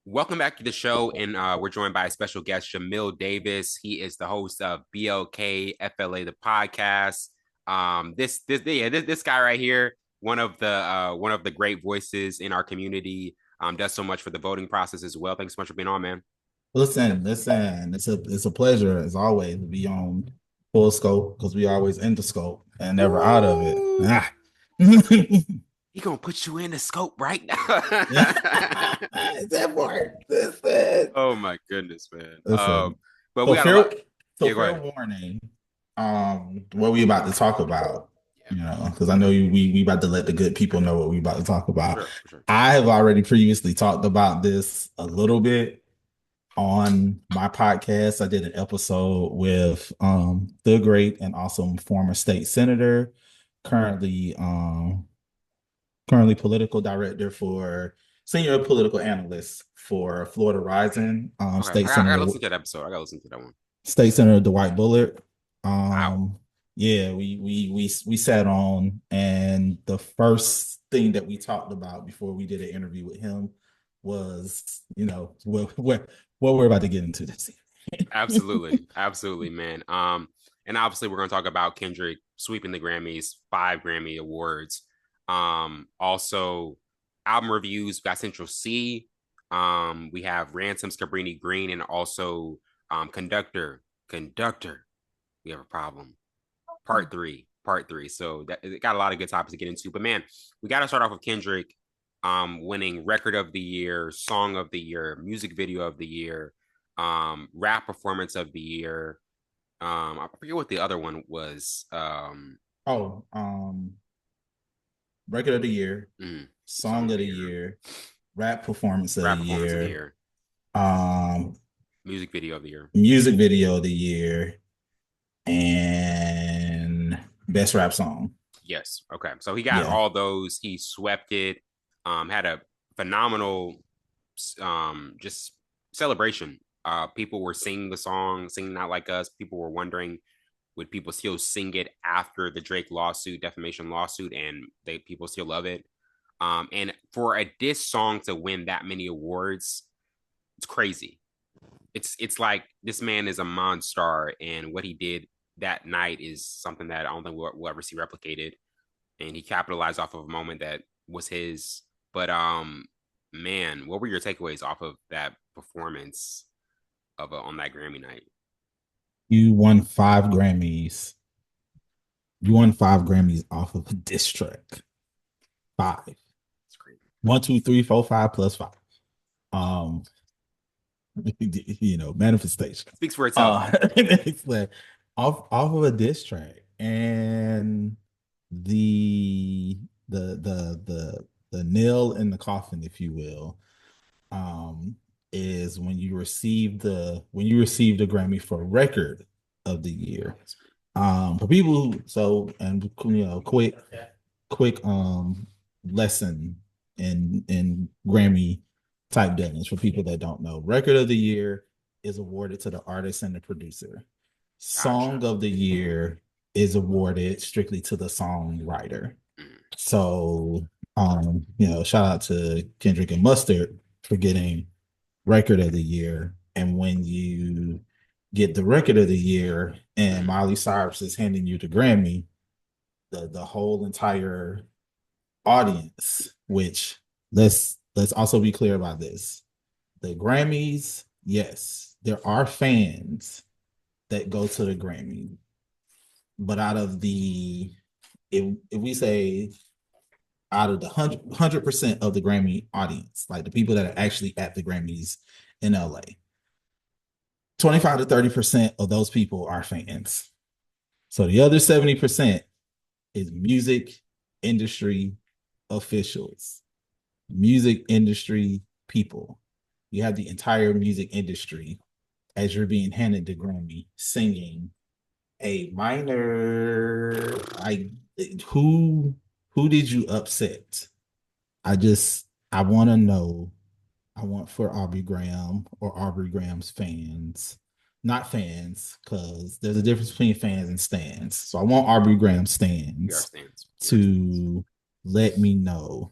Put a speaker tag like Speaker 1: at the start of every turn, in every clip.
Speaker 1: Welcome back to the show, and we're joined by a special guest, Jamil Davis. He is the host of BLKFLA the podcast. This guy right here, one of the great voices in our community, does so much for the voting process as well. Thanks so much for being on, man.
Speaker 2: Listen. It's a pleasure as always to be on full scope because we always in the scope and never out of it.
Speaker 1: Ooh,
Speaker 2: Ah.
Speaker 1: he gonna put you in the scope right now.
Speaker 2: That part. Listen.
Speaker 1: Oh my goodness, man.
Speaker 2: Listen.
Speaker 1: But we
Speaker 2: So
Speaker 1: got a lot.
Speaker 2: fair,
Speaker 1: Yeah,
Speaker 2: so
Speaker 1: go
Speaker 2: fair
Speaker 1: ahead.
Speaker 2: warning. What we about to talk about,
Speaker 1: Yeah,
Speaker 2: because I know we about to let the good people know what we about to talk
Speaker 1: for
Speaker 2: about.
Speaker 1: sure, for sure.
Speaker 2: I have already previously talked about this a little bit on my podcast. I did an episode with the great and awesome former state senator, currently currently political director for senior political analyst for Florida Rising,
Speaker 1: Okay, I gotta listen to that episode. I gotta listen to that one.
Speaker 2: State Senator Dwight Bullard.
Speaker 1: Wow.
Speaker 2: Yeah, we sat on, and the first thing that we talked about before we did an interview with him was, what we're about to get into this evening.
Speaker 1: Absolutely, absolutely, man. And obviously we're gonna talk about Kendrick sweeping the Grammys, 5 Grammy awards. Also album reviews. We got Central C. We have Ransom's Cabrini Green, and also Conductor. We have a problem. Part three. So that it got a lot of good topics to get into. But man, we got to start off with Kendrick winning record of the year, song of the year, music video of the year, rap performance of the year. I forget what the other one was.
Speaker 2: Oh, record of the year,
Speaker 1: Song
Speaker 2: song
Speaker 1: of
Speaker 2: of
Speaker 1: the
Speaker 2: the
Speaker 1: year,
Speaker 2: year, rap performance of the
Speaker 1: rap performance of the
Speaker 2: year,
Speaker 1: year,
Speaker 2: um,
Speaker 1: music video of the year.
Speaker 2: music video of the year, and best rap song.
Speaker 1: Yes. Okay. So he got
Speaker 2: Yeah.
Speaker 1: all those. He swept it. Had a phenomenal just celebration. People were singing the song, singing Not Like Us. People were wondering, would people still sing it after the Drake lawsuit, defamation lawsuit, and people still love it. And for a diss song to win that many awards, it's crazy. It's like this man is a monster, and what he did that night is something that I don't think we'll ever see replicated. And he capitalized off of a moment that was his. But man, what were your takeaways off of that performance of on that Grammy night?
Speaker 2: You won 5 Grammys. You won 5 Grammys off of a diss track. Five.
Speaker 1: It's crazy.
Speaker 2: One, two, three, four, five plus five. Um, manifestation.
Speaker 1: Speaks for itself.
Speaker 2: It's like off of a diss track. And the the nail in the coffin, if you will, um, is when you receive the Grammy for record of the year. For people and quick lesson in Grammy type dealings for people that don't know. Record of the year is awarded to the artist and the producer. Song
Speaker 1: Gotcha.
Speaker 2: of the year is awarded strictly to the songwriter.
Speaker 1: Mm.
Speaker 2: So shout out to Kendrick and Mustard for getting record of the year. And when you get the record of the year and Miley Cyrus is handing you the Grammy, the whole entire audience, which let's also be clear about this. The Grammys, yes, there are fans that go to the Grammy, but out of the if we say out of the 100% of the Grammy audience, like the people that are actually at the Grammys in LA, 25 to 30% of those people are fans. So the other 70% is music industry officials, music industry people. You have the entire music industry as you're being handed the Grammy singing a minor. Who did you upset? I want to know. I want for Aubrey Graham or Aubrey Graham's fans, not fans, because there's a difference between fans and stands. So I want Aubrey Graham
Speaker 1: We are
Speaker 2: stands
Speaker 1: stands.
Speaker 2: to let me know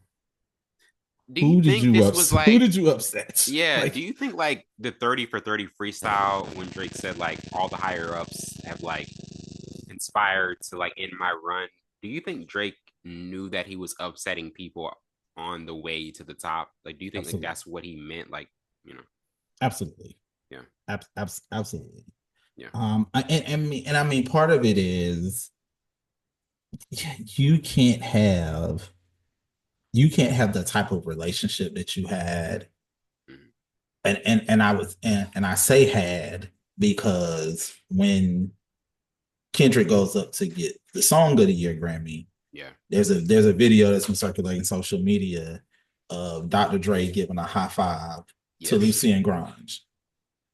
Speaker 1: Do you think this was
Speaker 2: Who
Speaker 1: like,
Speaker 2: did you upset?
Speaker 1: yeah, do
Speaker 2: Like,
Speaker 1: you think like the 30 for 30 freestyle when Drake said like all the higher ups have like inspired to like end my run? Do you think Drake knew that he was upsetting people on the way to the top? Like, do you think like
Speaker 2: absolutely,
Speaker 1: that's what he meant? Like, you know,
Speaker 2: absolutely,
Speaker 1: yeah,
Speaker 2: absolutely.
Speaker 1: yeah,
Speaker 2: And I mean, part of it is you can't have the type of relationship that you had,
Speaker 1: mhm,
Speaker 2: and I say had because when Kendrick goes up to get the Song of the Year Grammy,
Speaker 1: yeah,
Speaker 2: there's a video that's been circulating social media of Dr. Dre giving a high five to
Speaker 1: yes,
Speaker 2: Lucy and Grange.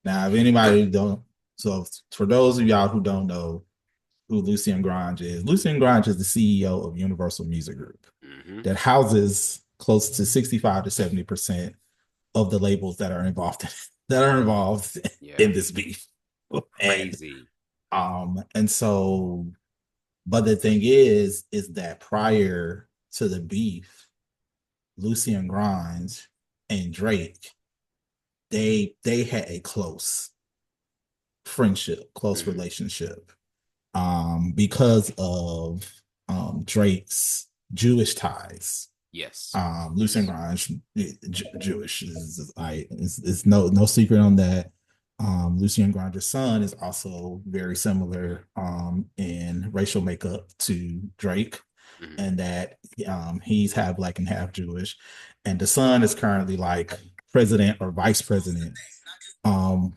Speaker 2: Now, if anybody don't, so for those of y'all who don't know who Lucian Grange is, Lucian Grange is the CEO of Universal Music Group
Speaker 1: hmm,
Speaker 2: that houses close to 65 to 70% of the labels that are involved
Speaker 1: yeah,
Speaker 2: in this beef. And
Speaker 1: crazy,
Speaker 2: and so, but the thing is that prior to the beef, Lucian Grange and Drake, they had a close friendship, close
Speaker 1: hmm,
Speaker 2: relationship, because of Drake's Jewish ties.
Speaker 1: yes,
Speaker 2: Lucian
Speaker 1: yes,
Speaker 2: Grange, Jewish is no secret on that. Lucian Grange's son is also very similar in racial makeup to Drake,
Speaker 1: hmm,
Speaker 2: and that he's half black and half Jewish, and the son is currently like president or vice president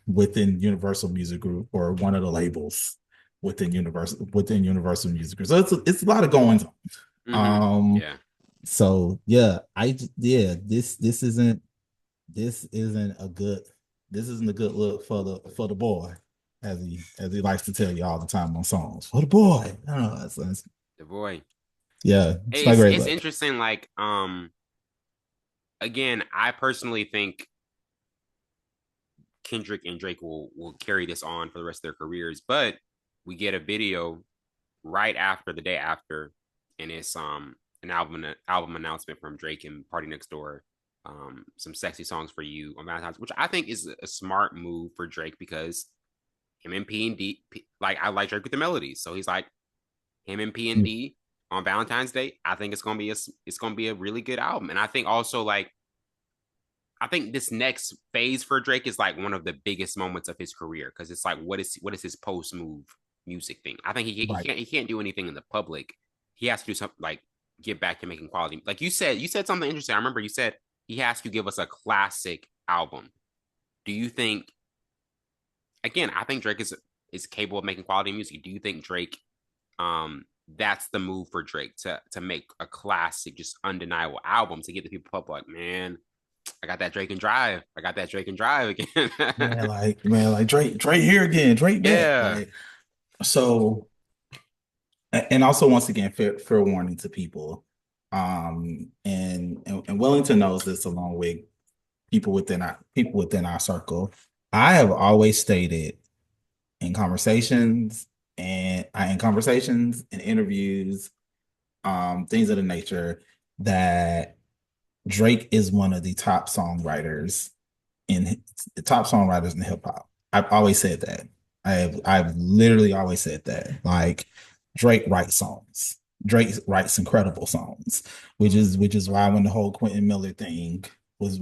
Speaker 2: within Universal Music Group or one of the labels within Universal Music Group. So it's a lot of goings
Speaker 1: hmm,
Speaker 2: on.
Speaker 1: yeah.
Speaker 2: So yeah, this isn't a good look for the boy, as he likes to tell you all the time on songs. For the boy. Oh,
Speaker 1: The boy.
Speaker 2: yeah, it's
Speaker 1: Hey,
Speaker 2: not great
Speaker 1: it's
Speaker 2: look.
Speaker 1: interesting. Like, again, I personally think Kendrick and Drake will carry this on for the rest of their careers. But we get a video right after the day after, and it's an album announcement from Drake and Party Next Door. Some sexy songs for you on Valentine's, which I think is a smart move for Drake because him and P and D, like I like Drake with the melodies, so he's like him and P and D on Valentine's Day. I think it's gonna be a really good album, and I think also like I think this next phase for Drake is like one of the biggest moments of his career because it's like what is his post move music thing? I think
Speaker 2: Right.
Speaker 1: he can't do anything in the public. He has to do something like get back to making quality. Like you said something interesting. I remember you said he has to give us a classic album. Do you think again? I think Drake is capable of making quality music. Do you think Drake that's the move for Drake to make a classic, just undeniable album to get the people up like, man, I got that Drake and Drive. I got that Drake and Drive again.
Speaker 2: Man, like Drake here again, Drake back.
Speaker 1: Yeah.
Speaker 2: Like so, and also once again, fair warning to people. And Wellington knows this along with people within our circle. I have always stated in conversations and interviews, things of the nature, that Drake is one of the top songwriters in the top songwriters in hip hop. I've always said that. I've literally always said that. Like Drake writes songs. Drake writes incredible songs, which is why when the whole Quentin Miller thing was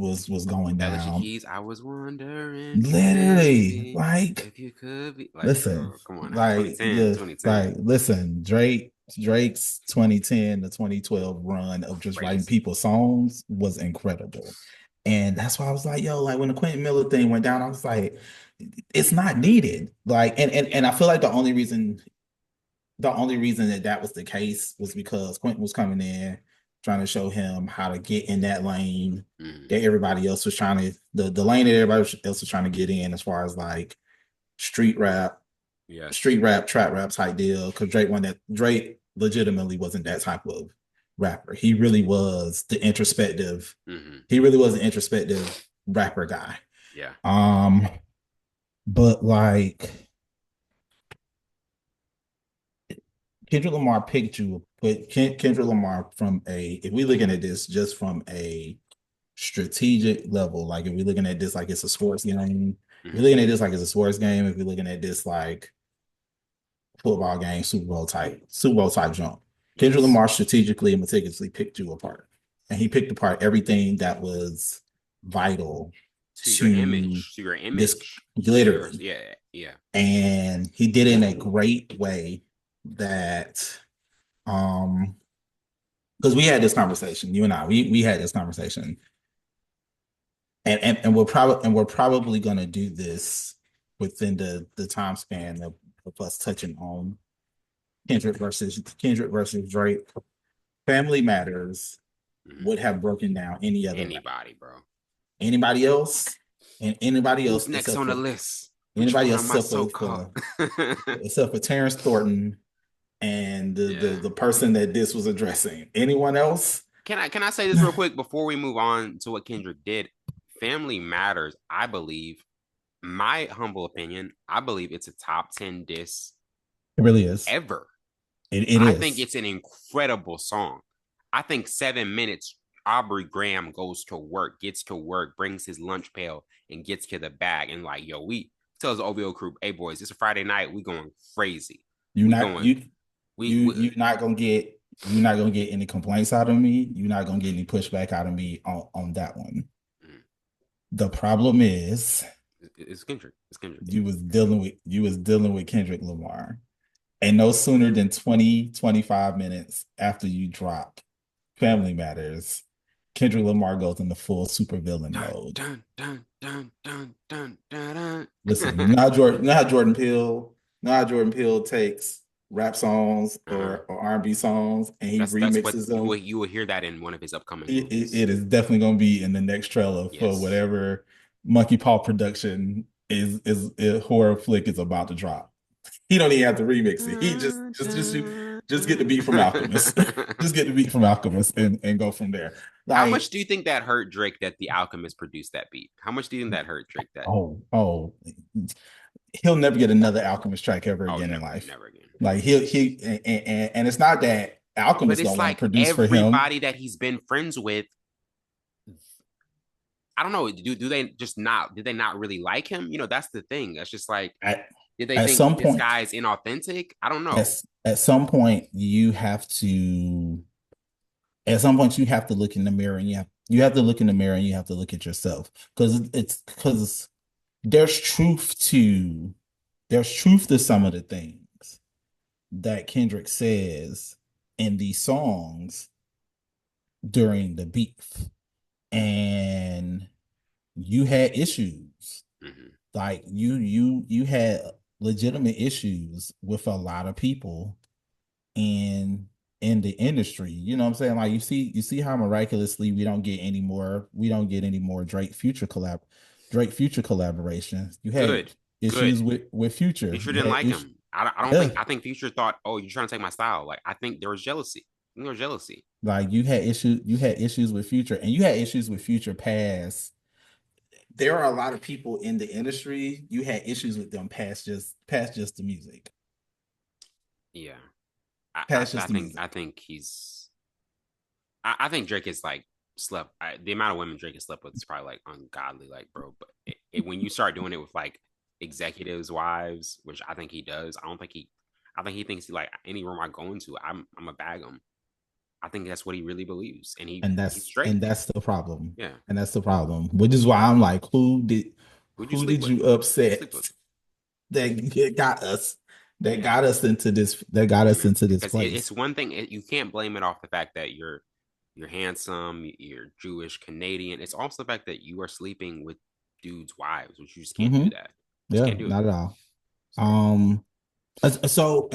Speaker 2: going
Speaker 1: Alicia
Speaker 2: down,
Speaker 1: Keys, I was wondering,
Speaker 2: literally,
Speaker 1: baby,
Speaker 2: like
Speaker 1: if you could be like,
Speaker 2: listen,
Speaker 1: bro, come on now. 2010, 2010.
Speaker 2: listen, Drake's 2010 to 2012 run of just writing
Speaker 1: Crazy.
Speaker 2: people's songs was incredible. And that's why I was like, yo, like when the Quentin Miller thing went down, I was like, it's not needed. Like, and
Speaker 1: Yeah.
Speaker 2: I feel like the only reason that was the case was because Quentin was coming in trying to show him how to get in that lane
Speaker 1: Mm,
Speaker 2: that everybody else was trying to the lane that everybody else was trying to get in, as far as like street rap,
Speaker 1: yes.
Speaker 2: trap rap type deal. Because Drake legitimately wasn't that type of rapper. He really was the introspective.
Speaker 1: Hmm.
Speaker 2: He really was an introspective rapper guy.
Speaker 1: Yeah.
Speaker 2: Um, but like Kendrick Lamar picked you, but Kendrick Lamar from a, if we looking at this just from a strategic level, like if we're looking at this like it's a sports game, we're
Speaker 1: Mm-hmm.
Speaker 2: looking at this like it's a sports game. If we're looking at this like football game, Super Bowl type jump. Kendrick
Speaker 1: Yes.
Speaker 2: Lamar strategically and meticulously picked you apart. And he picked apart everything that was vital to
Speaker 1: To your
Speaker 2: this
Speaker 1: image, to yours.
Speaker 2: literally.
Speaker 1: Yeah, yeah.
Speaker 2: And he did it in a great way that because we had this conversation, you and I, we had this conversation. And we're probably gonna do this within the time span of us touching on Kendrick versus Drake. Family Matters
Speaker 1: Mm-hmm.
Speaker 2: would have broken down any other rapper.
Speaker 1: Anybody, bro.
Speaker 2: Anybody else, and anybody
Speaker 1: Who's
Speaker 2: else
Speaker 1: next on the list? Which
Speaker 2: anybody
Speaker 1: one
Speaker 2: else
Speaker 1: am I so called?
Speaker 2: except for Terrence Thornton and
Speaker 1: Yeah.
Speaker 2: the person that this was addressing. Anyone else?
Speaker 1: Can I say this real quick before we move on to what Kendrick did? Family Matters, I believe, my humble opinion, I believe it's a top 10 diss
Speaker 2: It really is.
Speaker 1: ever.
Speaker 2: It
Speaker 1: I think
Speaker 2: is.
Speaker 1: it's an incredible song. I think 7 minutes, Aubrey Graham goes to work, gets to work, brings his lunch pail, and gets to the bag. And like, yo, we tells the OVO crew, hey boys, it's a Friday night. We going crazy.
Speaker 2: You
Speaker 1: We
Speaker 2: not
Speaker 1: going,
Speaker 2: you you you're not gonna get any complaints out of me. You're not gonna get any pushback out of me on that one.
Speaker 1: mm,
Speaker 2: The problem is
Speaker 1: it's Kendrick. It's Kendrick.
Speaker 2: you was dealing with Kendrick Lamar. And no sooner than 25 minutes after you drop Family Matters, Kendrick Lamar goes into full supervillain
Speaker 1: Dun,
Speaker 2: mode.
Speaker 1: dun, dun, dun, dun, dun, dun,
Speaker 2: Listen,
Speaker 1: dun.
Speaker 2: you know how Jordan Peele takes rap songs
Speaker 1: Uh-huh.
Speaker 2: or R&B songs and he
Speaker 1: That's what
Speaker 2: remixes them.
Speaker 1: you will hear that in one of his upcoming
Speaker 2: It, it,
Speaker 1: movies.
Speaker 2: it is definitely going to be in the next trailer for
Speaker 1: Yes.
Speaker 2: whatever Monkey Paw production is horror flick is about to drop. He don't even have to remix it. He just get the beat from Alchemist. Just get the beat from Alchemist and go from there.
Speaker 1: How much
Speaker 2: Like,
Speaker 1: do you think that hurt Drake that the Alchemist produced that beat? How much do you think that hurt Drake that?
Speaker 2: oh, he'll never get another Alchemist track ever
Speaker 1: Oh,
Speaker 2: again in
Speaker 1: never,
Speaker 2: life.
Speaker 1: never again.
Speaker 2: Like and it's not that
Speaker 1: But
Speaker 2: Alchemist
Speaker 1: it's
Speaker 2: don't want to
Speaker 1: like
Speaker 2: produce for him.
Speaker 1: everybody that he's been friends with. I don't know. Do they just not? Did they not really like him? You know, that's the thing. That's just like,
Speaker 2: At
Speaker 1: did they
Speaker 2: at
Speaker 1: think
Speaker 2: some
Speaker 1: this
Speaker 2: point,
Speaker 1: guy's inauthentic? I don't know.
Speaker 2: at some point you have to at some point you have to look in the mirror and you have to look in the mirror and you have to look at yourself because there's truth to there's truth to some of the things that Kendrick says in these songs during the beef. And you had issues.
Speaker 1: Mm-hmm.
Speaker 2: Like you had legitimate issues with a lot of people in the industry. You know what I'm saying? Like you see how miraculously we don't get any more Drake Future collaborations. You had
Speaker 1: Good,
Speaker 2: issues
Speaker 1: good.
Speaker 2: with Future.
Speaker 1: Future
Speaker 2: You
Speaker 1: didn't
Speaker 2: had
Speaker 1: like
Speaker 2: issues.
Speaker 1: him. I don't
Speaker 2: Yeah.
Speaker 1: think. I think Future thought, oh, you're trying to take my style. Like I think there was jealousy. I think there was jealousy.
Speaker 2: Like you had issues with Future and you had issues with Future past. There are a lot of people in the industry. You had issues with them past just the music.
Speaker 1: Yeah,
Speaker 2: Past just the music.
Speaker 1: I think he's. I think Drake is like slept. The amount of women Drake has slept with is probably like ungodly, like bro. But when you start doing it with like executives' wives, which I think he does, I don't think he. I think he thinks he like any room I go into, I'm a bag him. I think that's what he really believes, and he's Drake.
Speaker 2: And that's the problem.
Speaker 1: Yeah.
Speaker 2: And that's the problem. Which is why I'm like,
Speaker 1: Who'd you
Speaker 2: who
Speaker 1: sleep
Speaker 2: did
Speaker 1: with?
Speaker 2: you
Speaker 1: Who'd you sleep
Speaker 2: upset
Speaker 1: with?
Speaker 2: that got us
Speaker 1: Yeah.
Speaker 2: that got
Speaker 1: Yeah,
Speaker 2: us
Speaker 1: man.
Speaker 2: into this
Speaker 1: Because
Speaker 2: place?
Speaker 1: it's one thing you can't blame it off the fact that you're handsome, you're Jewish, Canadian. It's also the fact that you are sleeping with dudes' wives, which you just can't do
Speaker 2: Mm-hmm.
Speaker 1: that. You just
Speaker 2: Yeah,
Speaker 1: can't do it.
Speaker 2: not at all.
Speaker 1: So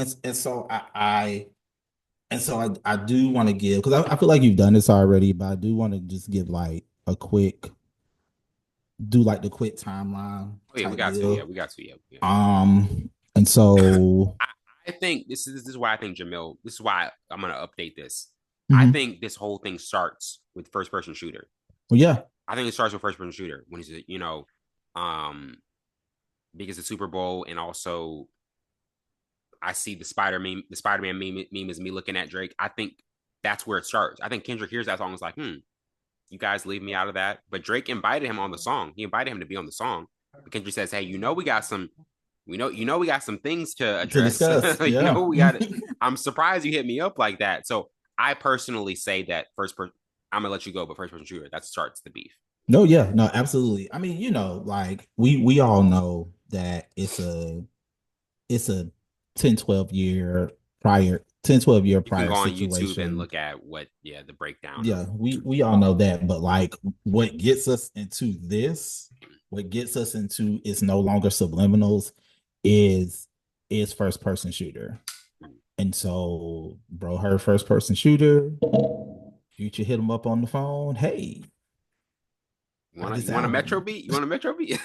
Speaker 2: And so I do want to give because I feel like you've done this already, but I do want to just give like a quick do like the quick timeline
Speaker 1: oh yeah, we
Speaker 2: type
Speaker 1: got to. Yeah,
Speaker 2: deal.
Speaker 1: we got to. Yeah. Yeah.
Speaker 2: And so
Speaker 1: I think this is why I think Jamil. This is why I'm gonna update this. I
Speaker 2: mhm.
Speaker 1: think this whole thing starts with first person shooter.
Speaker 2: Well, yeah,
Speaker 1: I think it starts with first person shooter when he's um because the Super Bowl and also I see the Spider Man meme is me looking at Drake. I think that's where it starts. I think Kendrick hears that song and is like, You guys leave me out of that. But Drake invited him on the song. He invited him to be on the song. But Kendrick says, "Hey, we got some things to
Speaker 2: To
Speaker 1: address.
Speaker 2: discuss,
Speaker 1: You know,
Speaker 2: yeah.
Speaker 1: we got it. I'm surprised you hit me up like that." So I personally say that first person. I'm gonna let you go, but first person shooter that starts the beef.
Speaker 2: No, yeah, no, absolutely. I mean, like we all know that it's a 10, 12 year prior 10, 12 year
Speaker 1: You can
Speaker 2: prior
Speaker 1: go on YouTube and
Speaker 2: situation.
Speaker 1: look at the breakdown of.
Speaker 2: Yeah, we all know that, but like what gets us into this, what gets us into is no longer subliminals, is first person shooter. And so, bro, her first person shooter, Future hit him up on the phone. Hey,
Speaker 1: You want a Metro beat? You want a Metro beat?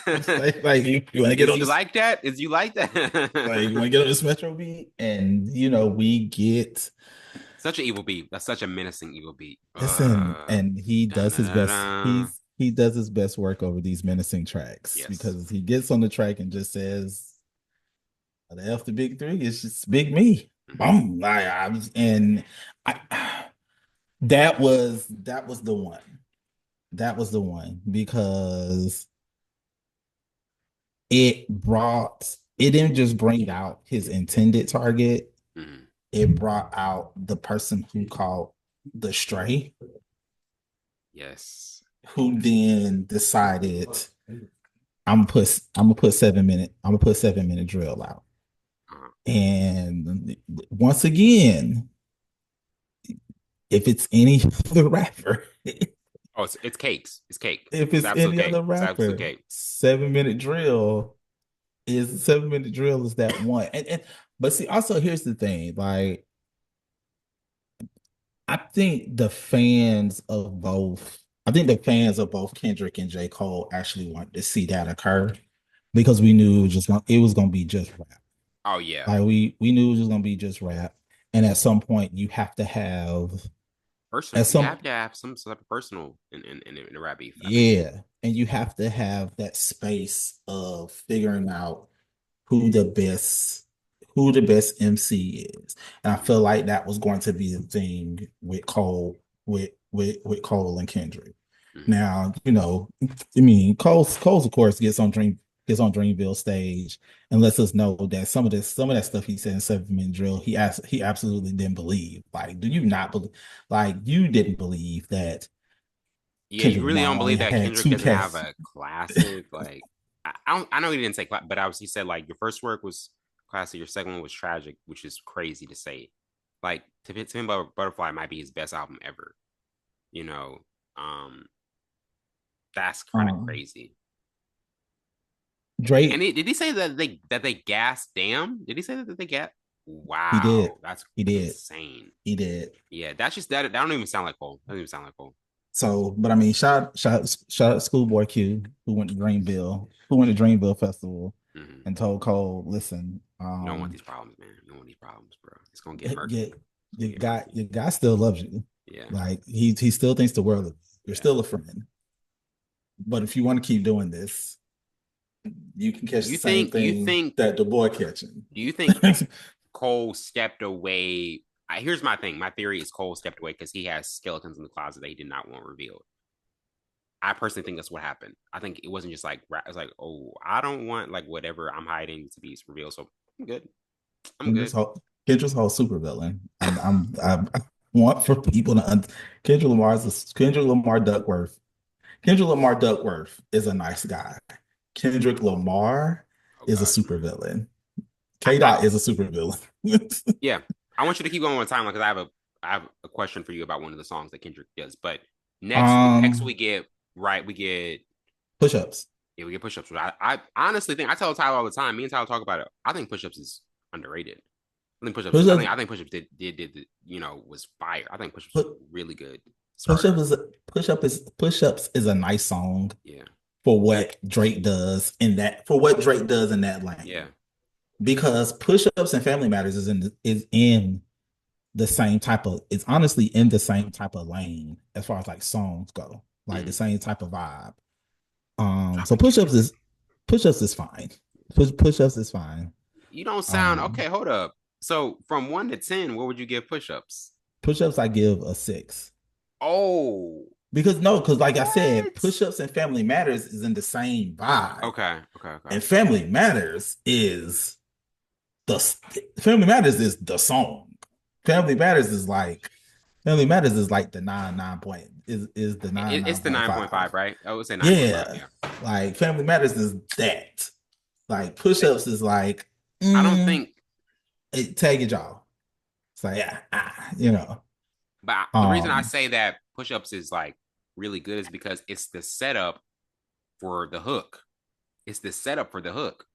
Speaker 2: like you want to get
Speaker 1: Is
Speaker 2: on
Speaker 1: you
Speaker 2: this?
Speaker 1: like that? Is you like
Speaker 2: Like you want
Speaker 1: that?
Speaker 2: to get on this Metro beat? And we get
Speaker 1: Such an evil beat. That's such a menacing evil beat.
Speaker 2: listen, and he does his best.
Speaker 1: Dun-dun-dun-dun.
Speaker 2: He does his best work over these menacing tracks
Speaker 1: Yes.
Speaker 2: because he gets on the track and just says, "The F the big three is just big me."
Speaker 1: Mhm.
Speaker 2: Boom. I was and I that was the one. That was the one because it didn't just bring out his intended target,
Speaker 1: Mhm.
Speaker 2: it brought out the person who called the stray,
Speaker 1: Yes.
Speaker 2: who then decided I'm gonna put 7 minute drill out.
Speaker 1: Uh,
Speaker 2: And once again, if it's any other rapper,
Speaker 1: oh, it's cakes. It's cake.
Speaker 2: if
Speaker 1: It's
Speaker 2: it's
Speaker 1: absolute
Speaker 2: any
Speaker 1: cake.
Speaker 2: other
Speaker 1: It's absolute
Speaker 2: rapper,
Speaker 1: cake.
Speaker 2: 7 minute drill is 7 minute drill is that one. And but see, also here's the thing, like I think the fans of both Kendrick and J. Cole actually want to see that occur because we knew it was gonna be just rap.
Speaker 1: Oh yeah.
Speaker 2: Like we knew it was just gonna be just rap. And at some point you have to have
Speaker 1: Personal.
Speaker 2: at
Speaker 1: You
Speaker 2: some
Speaker 1: have to have some type of personal in a rap beef, I think.
Speaker 2: yeah, and you have to have that space of figuring out who the best who the best MC is. And I
Speaker 1: Mhm.
Speaker 2: feel like that was going to be the thing with Cole with Cole and Kendrick.
Speaker 1: Mhm.
Speaker 2: Now, I mean, Cole's of course gets on Dreamville stage and lets us know that some of that stuff he said in 7 minute drill, he absolutely didn't believe. Like, do you not believe like you didn't believe that
Speaker 1: Yeah, you
Speaker 2: Kendrick
Speaker 1: really
Speaker 2: Lamar
Speaker 1: don't
Speaker 2: only
Speaker 1: believe that
Speaker 2: had
Speaker 1: Kendrick
Speaker 2: two
Speaker 1: doesn't have
Speaker 2: casts?
Speaker 1: a classic? Like, I know he didn't say classic, but he said like your first work was classic, your second one was tragic, which is crazy to say. Like, to him, Butterfly might be his best album ever. You know, um, that's kind of
Speaker 2: Um,
Speaker 1: crazy. And
Speaker 2: Drake,
Speaker 1: did he say that they gassed? Damn, did he say that they gas?
Speaker 2: he did.
Speaker 1: Wow, that's
Speaker 2: He did.
Speaker 1: insane.
Speaker 2: He did.
Speaker 1: Yeah, that's just that. That don't even sound like Cole. That doesn't even sound like Cole.
Speaker 2: So, but I mean, shout out Schoolboy Q, who went to Dreamville Festival
Speaker 1: Hmm.
Speaker 2: and told Cole, listen,
Speaker 1: You don't want these problems, man. You don't want these problems, bro. It's gonna get
Speaker 2: yeah,
Speaker 1: murky. It's gonna get murky.
Speaker 2: your guy still loves you.
Speaker 1: Yeah.
Speaker 2: Like he still thinks the world of you. You're
Speaker 1: Yeah.
Speaker 2: still a friend. But if you want to keep doing this, you can catch the same
Speaker 1: You
Speaker 2: thing
Speaker 1: think
Speaker 2: that the boy catching.
Speaker 1: do you think Cole stepped away? Here's my thing. My theory is Cole stepped away because he has skeletons in the closet that he did not want revealed. I personally think that's what happened. I think it wasn't just like it's like, oh, I don't want like whatever I'm hiding to be revealed. So I'm good. I'm
Speaker 2: Kendra's
Speaker 1: good.
Speaker 2: whole Kendra's whole super villain. I want for people to Kendrick Lamar Duckworth. Kendrick Lamar Duckworth is a nice guy. Kendrick Lamar
Speaker 1: Oh
Speaker 2: is a
Speaker 1: God.
Speaker 2: super villain.
Speaker 1: I,
Speaker 2: K
Speaker 1: I
Speaker 2: Dot is a super villain.
Speaker 1: yeah. I want you to keep going on time because I have a question for you about one of the songs that Kendrick does. But next
Speaker 2: um,
Speaker 1: we get right. We get
Speaker 2: Push-ups.
Speaker 1: Yeah, we get push-ups. I honestly think I tell Tyler all the time. Me and Tyler talk about it. I think push-ups is underrated. I think push-ups.
Speaker 2: Push-ups.
Speaker 1: I think push-ups did was fire. I think push-ups was
Speaker 2: Pu-
Speaker 1: really good.
Speaker 2: Push-up
Speaker 1: Started.
Speaker 2: is Push-ups is a nice song
Speaker 1: Yeah,
Speaker 2: for what Drake does in that
Speaker 1: yeah.
Speaker 2: lane. Because Push-ups and Family Matters is in the same type of it's honestly in the same type of lane as far as like songs go, like the
Speaker 1: Mm.
Speaker 2: same type of vibe. So
Speaker 1: Dropping Kendrick.
Speaker 2: push-ups is fine. Push-ups is fine.
Speaker 1: You don't sound
Speaker 2: Um,
Speaker 1: okay. Hold up. So from 1 to 10, what would you give push-ups?
Speaker 2: Push-ups I give a 6.
Speaker 1: Oh,
Speaker 2: because like I said,
Speaker 1: What?
Speaker 2: Push-Ups and Family Matters is in the same vibe.
Speaker 1: Okay, okay, okay.
Speaker 2: And the Family Matters is the song. Family Matters is like Family Matters is like the 9.9 is the
Speaker 1: It's the 9.5,
Speaker 2: 9.5.
Speaker 1: right? I would say 9.5,
Speaker 2: Yeah.
Speaker 1: yeah.
Speaker 2: Like Family Matters is that. Like Push-Ups is like
Speaker 1: I don't think,
Speaker 2: tag your jaw. It's like
Speaker 1: but the reason I
Speaker 2: Um
Speaker 1: say that push-ups is like really good is because it's the setup for the hook. It's the setup for the hook.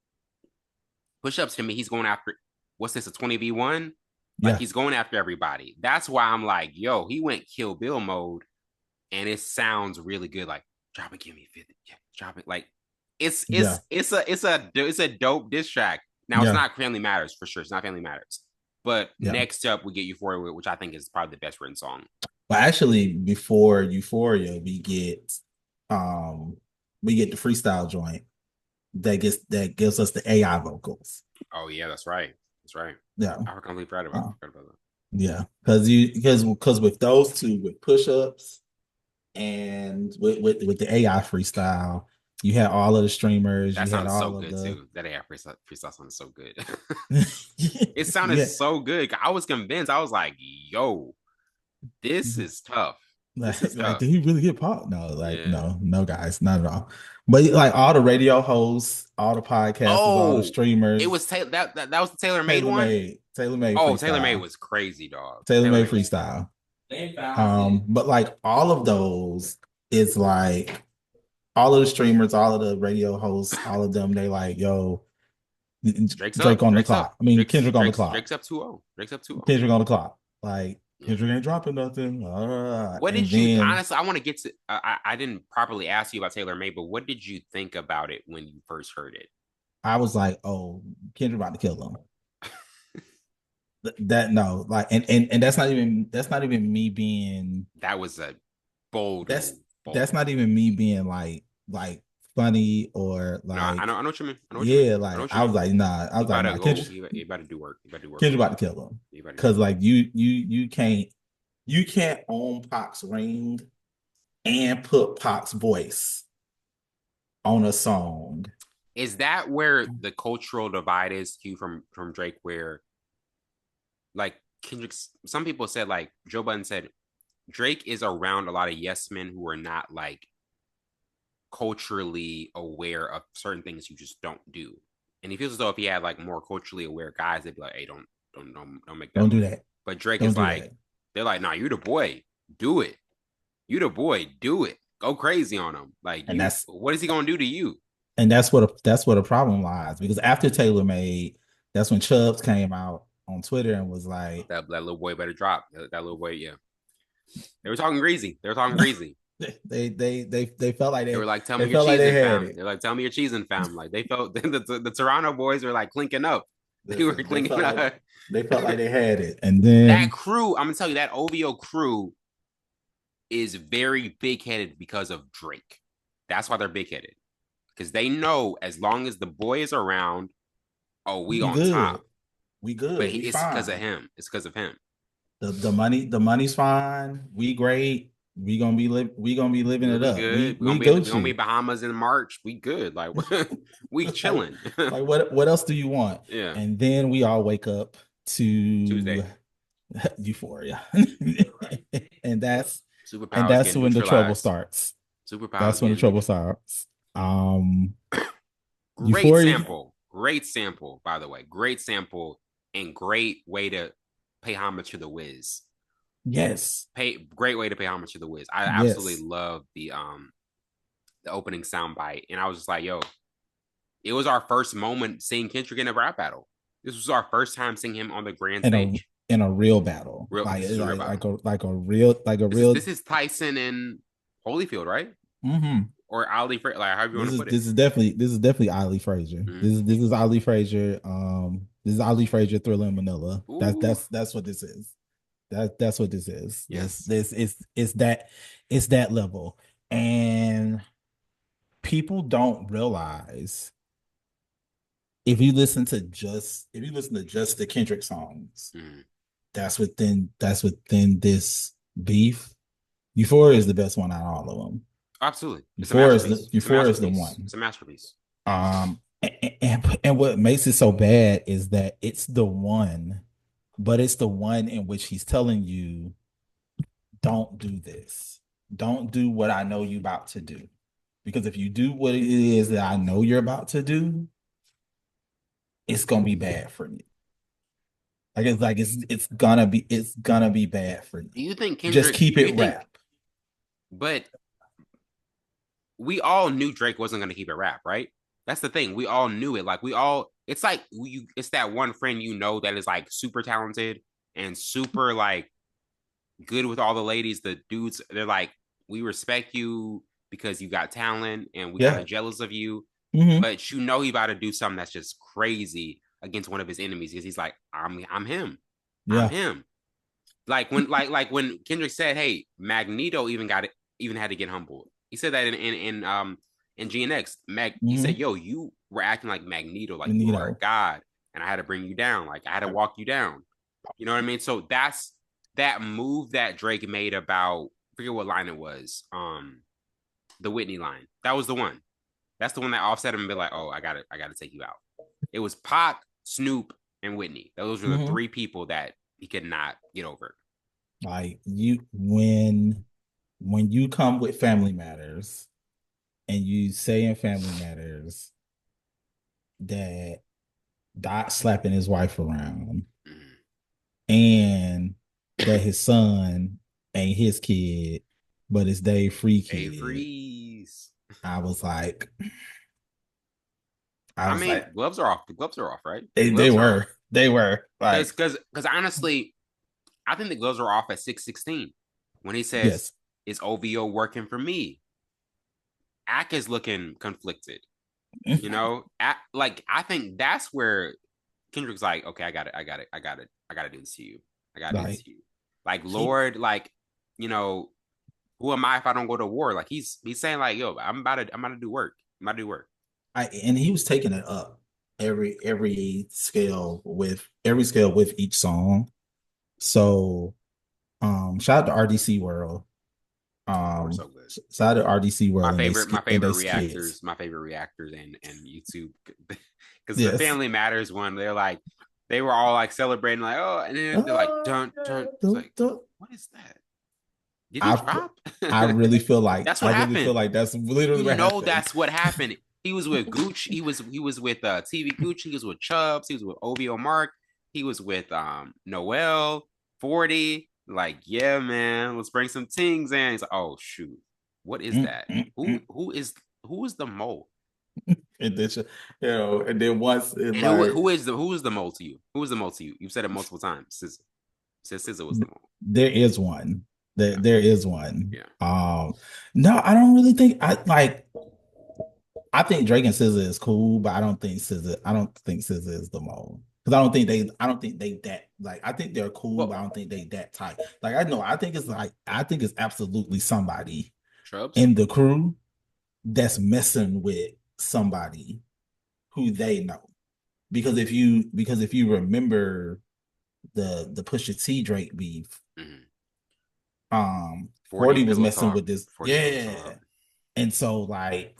Speaker 1: Push-ups to me, he's going after, what's this, a 20v1? Like
Speaker 2: yeah,
Speaker 1: he's going after everybody. That's why I'm like, yo, he went Kill Bill mode and it sounds really good. Like, drop it, give me 50. Yeah, drop it. Like, it's
Speaker 2: yeah,
Speaker 1: it's it's a it's a dope diss track. Now it's
Speaker 2: yeah,
Speaker 1: not Family Matters for sure. It's not Family Matters. But
Speaker 2: yeah.
Speaker 1: next up we get Euphoria, which I think is probably the best written song.
Speaker 2: But actually before Euphoria, um we get the freestyle joint that gives us the AI vocals.
Speaker 1: Oh yeah, that's right. That's right.
Speaker 2: Yeah.
Speaker 1: I completely forgot about,
Speaker 2: Uh,
Speaker 1: forgot about that.
Speaker 2: yeah. Because with those two, with push-ups and with the AI freestyle, you had all of the streamers,
Speaker 1: That
Speaker 2: you had
Speaker 1: sounds so
Speaker 2: all of
Speaker 1: good
Speaker 2: the
Speaker 1: too. That AI freestyle song is so good. It sounded
Speaker 2: yeah.
Speaker 1: so good. I was convinced. I was like, yo, this is tough. This is
Speaker 2: Like,
Speaker 1: tough.
Speaker 2: did he really get popped? No, like,
Speaker 1: Yeah.
Speaker 2: no, guys, not at all. But like all the radio hosts, all the podcasters, all the
Speaker 1: Oh, it
Speaker 2: streamers,
Speaker 1: was that was the Taylor made one.
Speaker 2: Tailor made
Speaker 1: Oh, Taylor made
Speaker 2: freestyle,
Speaker 1: was crazy, dog.
Speaker 2: Tailor
Speaker 1: Taylor
Speaker 2: made
Speaker 1: made was
Speaker 2: freestyle. But like all of those is like all of the streamers, all of the radio hosts, all of them, they like, yo,
Speaker 1: Drake's
Speaker 2: Drake
Speaker 1: up.
Speaker 2: on the
Speaker 1: Drake's up.
Speaker 2: clock. I mean, Kendrick on the clock.
Speaker 1: Drake's up 2-0. Drake's up 2-0.
Speaker 2: Kendrick on the clock. Like
Speaker 1: Yeah.
Speaker 2: Kendrick ain't dropping nothing.
Speaker 1: What
Speaker 2: And
Speaker 1: did you
Speaker 2: then
Speaker 1: honestly? I want to get to. I didn't properly ask you about Taylor May, but what did you think about it when you first heard it?
Speaker 2: I was like, oh, Kendrick about to kill him. That no, like, and that's not even me being
Speaker 1: That was a bold
Speaker 2: that's
Speaker 1: move.
Speaker 2: that's
Speaker 1: Bold.
Speaker 2: not even me being like funny or
Speaker 1: No,
Speaker 2: like
Speaker 1: I know what you mean. I know what you mean.
Speaker 2: yeah,
Speaker 1: I know
Speaker 2: like
Speaker 1: what you
Speaker 2: I was
Speaker 1: mean.
Speaker 2: like, nah, I
Speaker 1: You
Speaker 2: was like,
Speaker 1: gotta
Speaker 2: nah,
Speaker 1: go.
Speaker 2: Kendrick,
Speaker 1: You better do work. You better do work.
Speaker 2: Kendrick about to kill him.
Speaker 1: You better do
Speaker 2: Cause
Speaker 1: work.
Speaker 2: like you can't own Pac's ring and put Pac's voice on a song.
Speaker 1: Is that where the cultural divide is to from Drake? Where like Kendrick, some people said like Joe Budden said Drake is around a lot of yes men who are not like culturally aware of certain things you just don't do. And he feels as though if he had like more culturally aware guys, they'd be like, "Hey, don't make that
Speaker 2: Don't do
Speaker 1: move."
Speaker 2: that.
Speaker 1: But Drake
Speaker 2: Don't
Speaker 1: is
Speaker 2: do
Speaker 1: like,
Speaker 2: that.
Speaker 1: they're like, "Nah, you the boy, do it. You the boy, do it. Go crazy on him. Like
Speaker 2: And
Speaker 1: you, what is he gonna do to you?"
Speaker 2: that's what a problem lies because after Taylor made, that's when Chubbs came out on Twitter and was like,
Speaker 1: That little boy better drop. That little boy, yeah. They were talking greasy. They were talking greasy.
Speaker 2: they felt like
Speaker 1: They were like, "Tell me
Speaker 2: they
Speaker 1: you're
Speaker 2: felt like they
Speaker 1: cheesing,
Speaker 2: had
Speaker 1: fam."
Speaker 2: it.
Speaker 1: They're like, "Tell me you're cheesing, fam." Like they felt the Toronto boys were like clinking up. They were
Speaker 2: Listen,
Speaker 1: clinking up.
Speaker 2: they felt like they had it, and
Speaker 1: That
Speaker 2: then
Speaker 1: crew, I'm gonna tell you, that OVO crew is very big headed because of Drake. That's why they're big headed because they know as long as the boy is around, oh, we
Speaker 2: we
Speaker 1: on top.
Speaker 2: good, we
Speaker 1: But
Speaker 2: good, we
Speaker 1: it's because of
Speaker 2: fine.
Speaker 1: him. It's because of him.
Speaker 2: The money's fine. We great. We gonna be living it
Speaker 1: We
Speaker 2: up.
Speaker 1: good.
Speaker 2: We
Speaker 1: We gonna be
Speaker 2: Gucci.
Speaker 1: Bahamas in March. We good. Like we
Speaker 2: like
Speaker 1: chilling.
Speaker 2: like what else do you want?
Speaker 1: Yeah.
Speaker 2: And then we all wake up to
Speaker 1: Tuesday.
Speaker 2: Euphoria,
Speaker 1: Right.
Speaker 2: and that's and
Speaker 1: Superpowers
Speaker 2: that's
Speaker 1: getting
Speaker 2: when the trouble
Speaker 1: neutralized.
Speaker 2: starts.
Speaker 1: Superpowers
Speaker 2: That's when the
Speaker 1: getting
Speaker 2: trouble
Speaker 1: neutral.
Speaker 2: starts. Um,
Speaker 1: Great
Speaker 2: Euphoria,
Speaker 1: sample. Great sample, by the way. Great sample and great way to pay homage to the Wiz.
Speaker 2: yes,
Speaker 1: Great way to pay homage to the Wiz. I absolutely
Speaker 2: yes,
Speaker 1: love the opening soundbite. And I was just like, yo, it was our first moment seeing Kendrick in a rap battle. This was our first time seeing him on the grand
Speaker 2: in a
Speaker 1: stage.
Speaker 2: in a real battle,
Speaker 1: Real,
Speaker 2: like
Speaker 1: this is a real
Speaker 2: like
Speaker 1: battle.
Speaker 2: a
Speaker 1: This is
Speaker 2: real.
Speaker 1: this is Tyson and Holyfield, right?
Speaker 2: Mhm.
Speaker 1: Or Ali, like however you want
Speaker 2: This
Speaker 1: to
Speaker 2: is
Speaker 1: put it.
Speaker 2: this is definitely this is definitely Ali Frazier.
Speaker 1: Mm-hmm.
Speaker 2: This is Ali Frazier. This is Ali Frazier Thriller in Manila.
Speaker 1: Ooh,
Speaker 2: That's what this is. That's what this is.
Speaker 1: yes.
Speaker 2: This it's that level. And people don't realize if you listen to just the Kendrick songs,
Speaker 1: Mm.
Speaker 2: that's within this beef. Euphoria is the best one out of all of them.
Speaker 1: Absolutely, it's a
Speaker 2: Euphoria is the
Speaker 1: masterpiece. It's a
Speaker 2: Euphoria is the
Speaker 1: masterpiece.
Speaker 2: one.
Speaker 1: It's a masterpiece.
Speaker 2: And what makes it so bad is that it's the one, but it's the one in which he's telling you, don't do this. Don't do what I know you about to do. Because if you do what it is that I know you're about to do, it's gonna be bad for you. It's gonna be bad for you.
Speaker 1: Do you think
Speaker 2: Just
Speaker 1: Kendrick?
Speaker 2: keep
Speaker 1: Do you
Speaker 2: it
Speaker 1: think?
Speaker 2: rap.
Speaker 1: But we all knew Drake wasn't going to keep it rap, right? That's the thing. We all knew it. Like we all, it's like it's that one friend that is like super talented and super like good with all the ladies. The dudes, they're like, we respect you because you got talent, and we kind
Speaker 2: Yeah.
Speaker 1: of jealous of you.
Speaker 2: Mm-hmm.
Speaker 1: But you know he about to do something that's just crazy against one of his enemies because he's like, I'm him, I'm
Speaker 2: Yeah.
Speaker 1: him. Like when Kendrick said, "Hey, Magneto even had to get humbled." He said that in GNX. He said,
Speaker 2: Mm-hmm.
Speaker 1: "Yo, you were acting like Magneto, like you are a
Speaker 2: Benito.
Speaker 1: god, and I had to bring you down. Like I had to walk you down." You know what I mean? So that's that move that Drake made about, I forget what line it was. The Whitney line. That was the one. That's the one that offset him and be like, "Oh, I gotta take you out." It was Pac, Snoop, and Whitney. Those were the
Speaker 2: Mm-hmm.
Speaker 1: three people that he could not get over.
Speaker 2: Like you when you come with Family Matters and you say in Family Matters that Dot slapping his wife around
Speaker 1: Mm.
Speaker 2: and that his son ain't his kid, but it's Dave Free
Speaker 1: Hey,
Speaker 2: kid.
Speaker 1: freeze.
Speaker 2: I was like, I
Speaker 1: I
Speaker 2: was
Speaker 1: mean,
Speaker 2: like,
Speaker 1: gloves are off. The gloves are off, right? The
Speaker 2: they
Speaker 1: gloves are off.
Speaker 2: were, they were like,
Speaker 1: Because honestly, I think the gloves are off at 6:16 when he says,
Speaker 2: yes.
Speaker 1: "Is OVO working for me?" Ak is looking conflicted. You know, I think that's where Kendrick's like, "Okay, I got to do this to you. I got to do this
Speaker 2: Like
Speaker 1: to you." Like
Speaker 2: he
Speaker 1: Lord, like you know, who am I if I don't go to war? Like he's saying like, "Yo, I'm about to do work. I'm about to do work."
Speaker 2: and he was taking it up every scale with each song. So shout out to RDC World.
Speaker 1: They were so good.
Speaker 2: Shout out to RDC World
Speaker 1: My
Speaker 2: and they
Speaker 1: favorite
Speaker 2: skits.
Speaker 1: reactors, and YouTube, because the
Speaker 2: Yes.
Speaker 1: Family Matters one, they were all like celebrating, like, oh, and then they're like, dun dun. It's like, what is that? Did he
Speaker 2: I
Speaker 1: drop?
Speaker 2: I really feel like
Speaker 1: That's what happened.
Speaker 2: that's literally
Speaker 1: You
Speaker 2: what
Speaker 1: know,
Speaker 2: happened.
Speaker 1: that's what happened. He was with Gooch. He was with TV Gooch. He was with Chubbs. He was with OVO Mark. He was with Noel 40. Like, yeah, man, let's bring some things in. He's like, oh shoot, what is
Speaker 2: Mm,
Speaker 1: that?
Speaker 2: mm, mm.
Speaker 1: Who is the mole?
Speaker 2: And then, and then once it
Speaker 1: And
Speaker 2: like
Speaker 1: who is the mole to you? Who is the mole to you? You've said it multiple times. SZA. Said SZA was the mole.
Speaker 2: there is one.
Speaker 1: Yeah,
Speaker 2: There is one.
Speaker 1: yeah.
Speaker 2: No, I don't really think I think Drake and SZA is cool, but I don't think SZA is the mole. Because I don't think they that like I think they're cool, but
Speaker 1: Well,
Speaker 2: I don't think they that tight. Like I think it's absolutely somebody
Speaker 1: Chubbs.
Speaker 2: in the crew that's messing with somebody who they know. Because if you remember the Pusha T Drake beef,
Speaker 1: Mm-hmm. 40
Speaker 2: 40 was
Speaker 1: pillow
Speaker 2: messing
Speaker 1: talk.
Speaker 2: with this,
Speaker 1: 40 pillow
Speaker 2: yeah.
Speaker 1: talk.
Speaker 2: And so like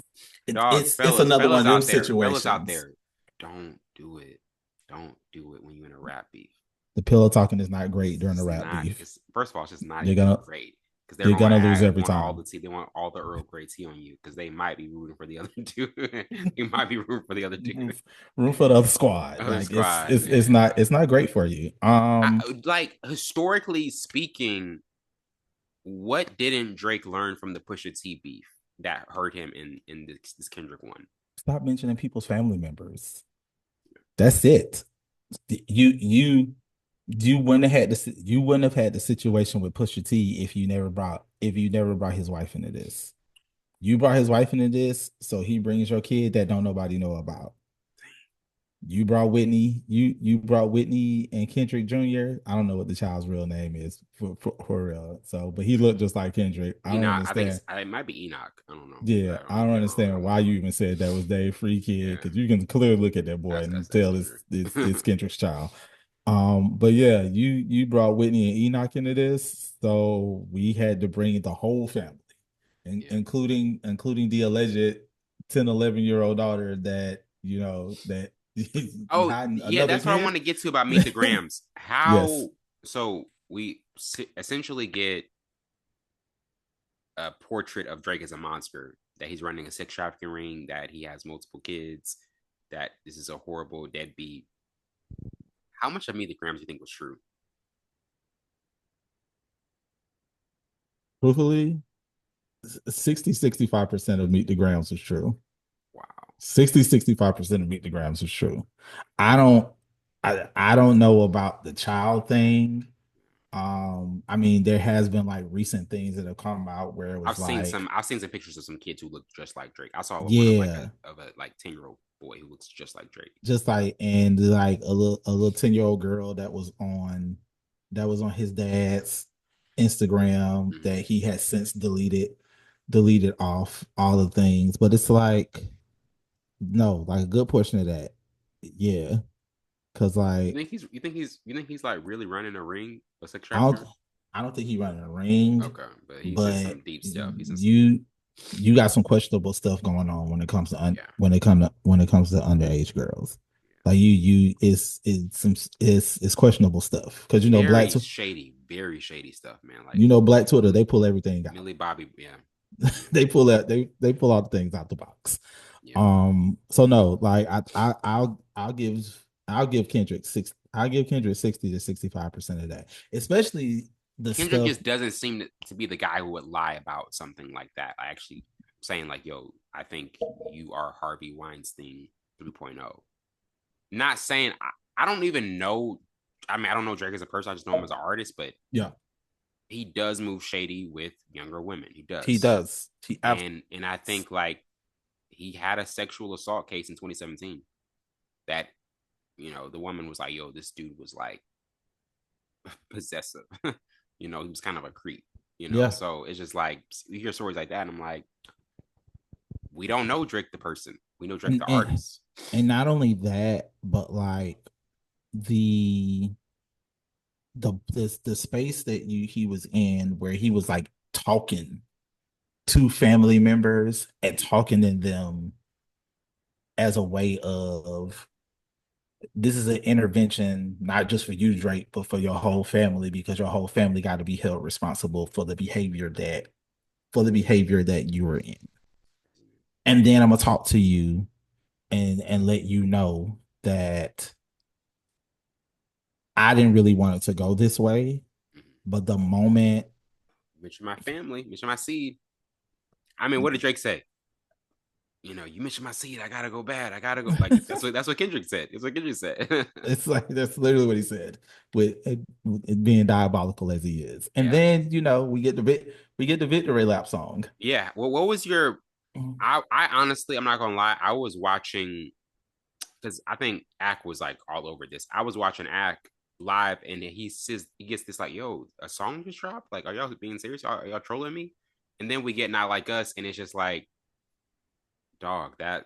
Speaker 1: Dog,
Speaker 2: it's another one of them
Speaker 1: fellas out
Speaker 2: situations.
Speaker 1: there, don't do it. Don't do it when you're in a rap beef.
Speaker 2: The pillow talking is not great during the
Speaker 1: It's
Speaker 2: rap
Speaker 1: not.
Speaker 2: beef.
Speaker 1: It's first of all, it's just not
Speaker 2: You're
Speaker 1: even
Speaker 2: gonna
Speaker 1: great because they're
Speaker 2: you're
Speaker 1: gonna
Speaker 2: gonna lose every
Speaker 1: want all the
Speaker 2: time.
Speaker 1: tea. They want all the Earl Grey tea on you because they might be rooting for the other two. You might be rooting for the other two.
Speaker 2: Room, room for the other squad.
Speaker 1: Other
Speaker 2: Like
Speaker 1: squad, man.
Speaker 2: it's not great for you.
Speaker 1: Like historically speaking, what didn't Drake learn from the Pusha T beef that hurt him in this Kendrick one?
Speaker 2: Stop mentioning people's family members. That's it. You you wouldn't have had you wouldn't have had the situation with Pusha T if you never brought his wife into this. You brought his wife into this, so he brings your kid that don't nobody know about. You brought Whitney and Kendrick Jr. I don't know what the child's real name is for real. So, but he looked just like Kendrick. I don't
Speaker 1: Enoch. I think
Speaker 2: understand.
Speaker 1: it might be Enoch. I don't know.
Speaker 2: Yeah, I don't
Speaker 1: I
Speaker 2: understand
Speaker 1: don't
Speaker 2: why
Speaker 1: know.
Speaker 2: you even said that was Dave Free Kid
Speaker 1: Yeah,
Speaker 2: because you can clearly look at that boy and
Speaker 1: that's
Speaker 2: tell
Speaker 1: Kendrick.
Speaker 2: it's Kendrick's child. But yeah, you brought Whitney and Enoch into this, so we had to bring the whole family,
Speaker 1: Yeah.
Speaker 2: including the alleged 10, 11-year-old daughter that that
Speaker 1: Oh,
Speaker 2: hiding
Speaker 1: yeah,
Speaker 2: another
Speaker 1: that's what I
Speaker 2: kid.
Speaker 1: want to get to about Meet the Grams.
Speaker 2: Yes.
Speaker 1: How so we essentially get a portrait of Drake as a monster, that he's running a sex trafficking ring, that he has multiple kids, that this is a horrible deadbeat. How much of Meet the Grams do you think was true?
Speaker 2: Truthfully, 65% of Meet the Grams is true.
Speaker 1: Wow.
Speaker 2: 65% of Meet the Grams is true. I don't I don't know about the child thing. I mean, there has been like recent things that have come out where it was like,
Speaker 1: I've seen some pictures of some kids who look just like Drake. I saw one of
Speaker 2: yeah,
Speaker 1: a like 10-year-old boy who looks just like Drake.
Speaker 2: just like, and like a little 10-year-old girl that was on his dad's Instagram
Speaker 1: Mm-hmm.
Speaker 2: that he has since deleted off all the things. But it's like, no, like a good portion of that. Yeah. Cause like
Speaker 1: You think he's like really running a ring, a sex
Speaker 2: I don't
Speaker 1: trafficker?
Speaker 2: I don't think he running a ring,
Speaker 1: Okay, but he's in
Speaker 2: but
Speaker 1: some deep stuff. He's in some
Speaker 2: you got some questionable stuff going on when it comes to
Speaker 1: yeah.
Speaker 2: when it comes to underage girls. Like you it's some it's questionable stuff because
Speaker 1: Very shady stuff, man. Like
Speaker 2: Black Twitter, they pull everything out.
Speaker 1: Millie Bobby, yeah,
Speaker 2: They pull all the things out the box.
Speaker 1: yeah.
Speaker 2: So no, like I'll give Kendrick 60 to 65% of that, especially the
Speaker 1: Kendrick
Speaker 2: stuff.
Speaker 1: just doesn't seem to be the guy who would lie about something like that. I actually saying like, yo, I think you are Harvey Weinstein 3.0. Not saying I don't even know. I mean, I don't know Drake as a person. I just know him as an artist, but
Speaker 2: Yeah,
Speaker 1: he does move shady with younger women. He
Speaker 2: he
Speaker 1: does,
Speaker 2: does. He absolutely.
Speaker 1: and I think like he had a sexual assault case in 2017 that the woman was like, yo, this dude was like possessive. He was kind of a creep.
Speaker 2: Yeah.
Speaker 1: So it's just like you hear stories like that, and I'm like, we don't know Drake the person. We know Drake
Speaker 2: And,
Speaker 1: the
Speaker 2: and,
Speaker 1: artist.
Speaker 2: and not only that, but like the the space that he was in where he was like talking to family members and talking to them as a way of, this is an intervention not just for you, Drake, but for your whole family, because your whole family got to be held responsible for the behavior that you were in. And then I'm gonna talk to you and let you know that I didn't really want it to go this way, but the moment,
Speaker 1: Mention my family, mention my seed. I mean, what did Drake say? You mentioned my seed. I gotta go bad. I gotta go. Like that's what Kendrick said. It's what Kendrick said.
Speaker 2: it's like that's literally what he said, with it being diabolical as he is. And
Speaker 1: Yeah,
Speaker 2: then we get the victory lap song.
Speaker 1: yeah. Well, what was your? I honestly, I'm not gonna lie. I was watching because I think Ack was like all over this. I was watching Ack live, and he says he gets this like, "Yo, a song just dropped. Like, are y'all being serious? Are y'all trolling me?" And then we get Not Like Us, and it's just like, dog, that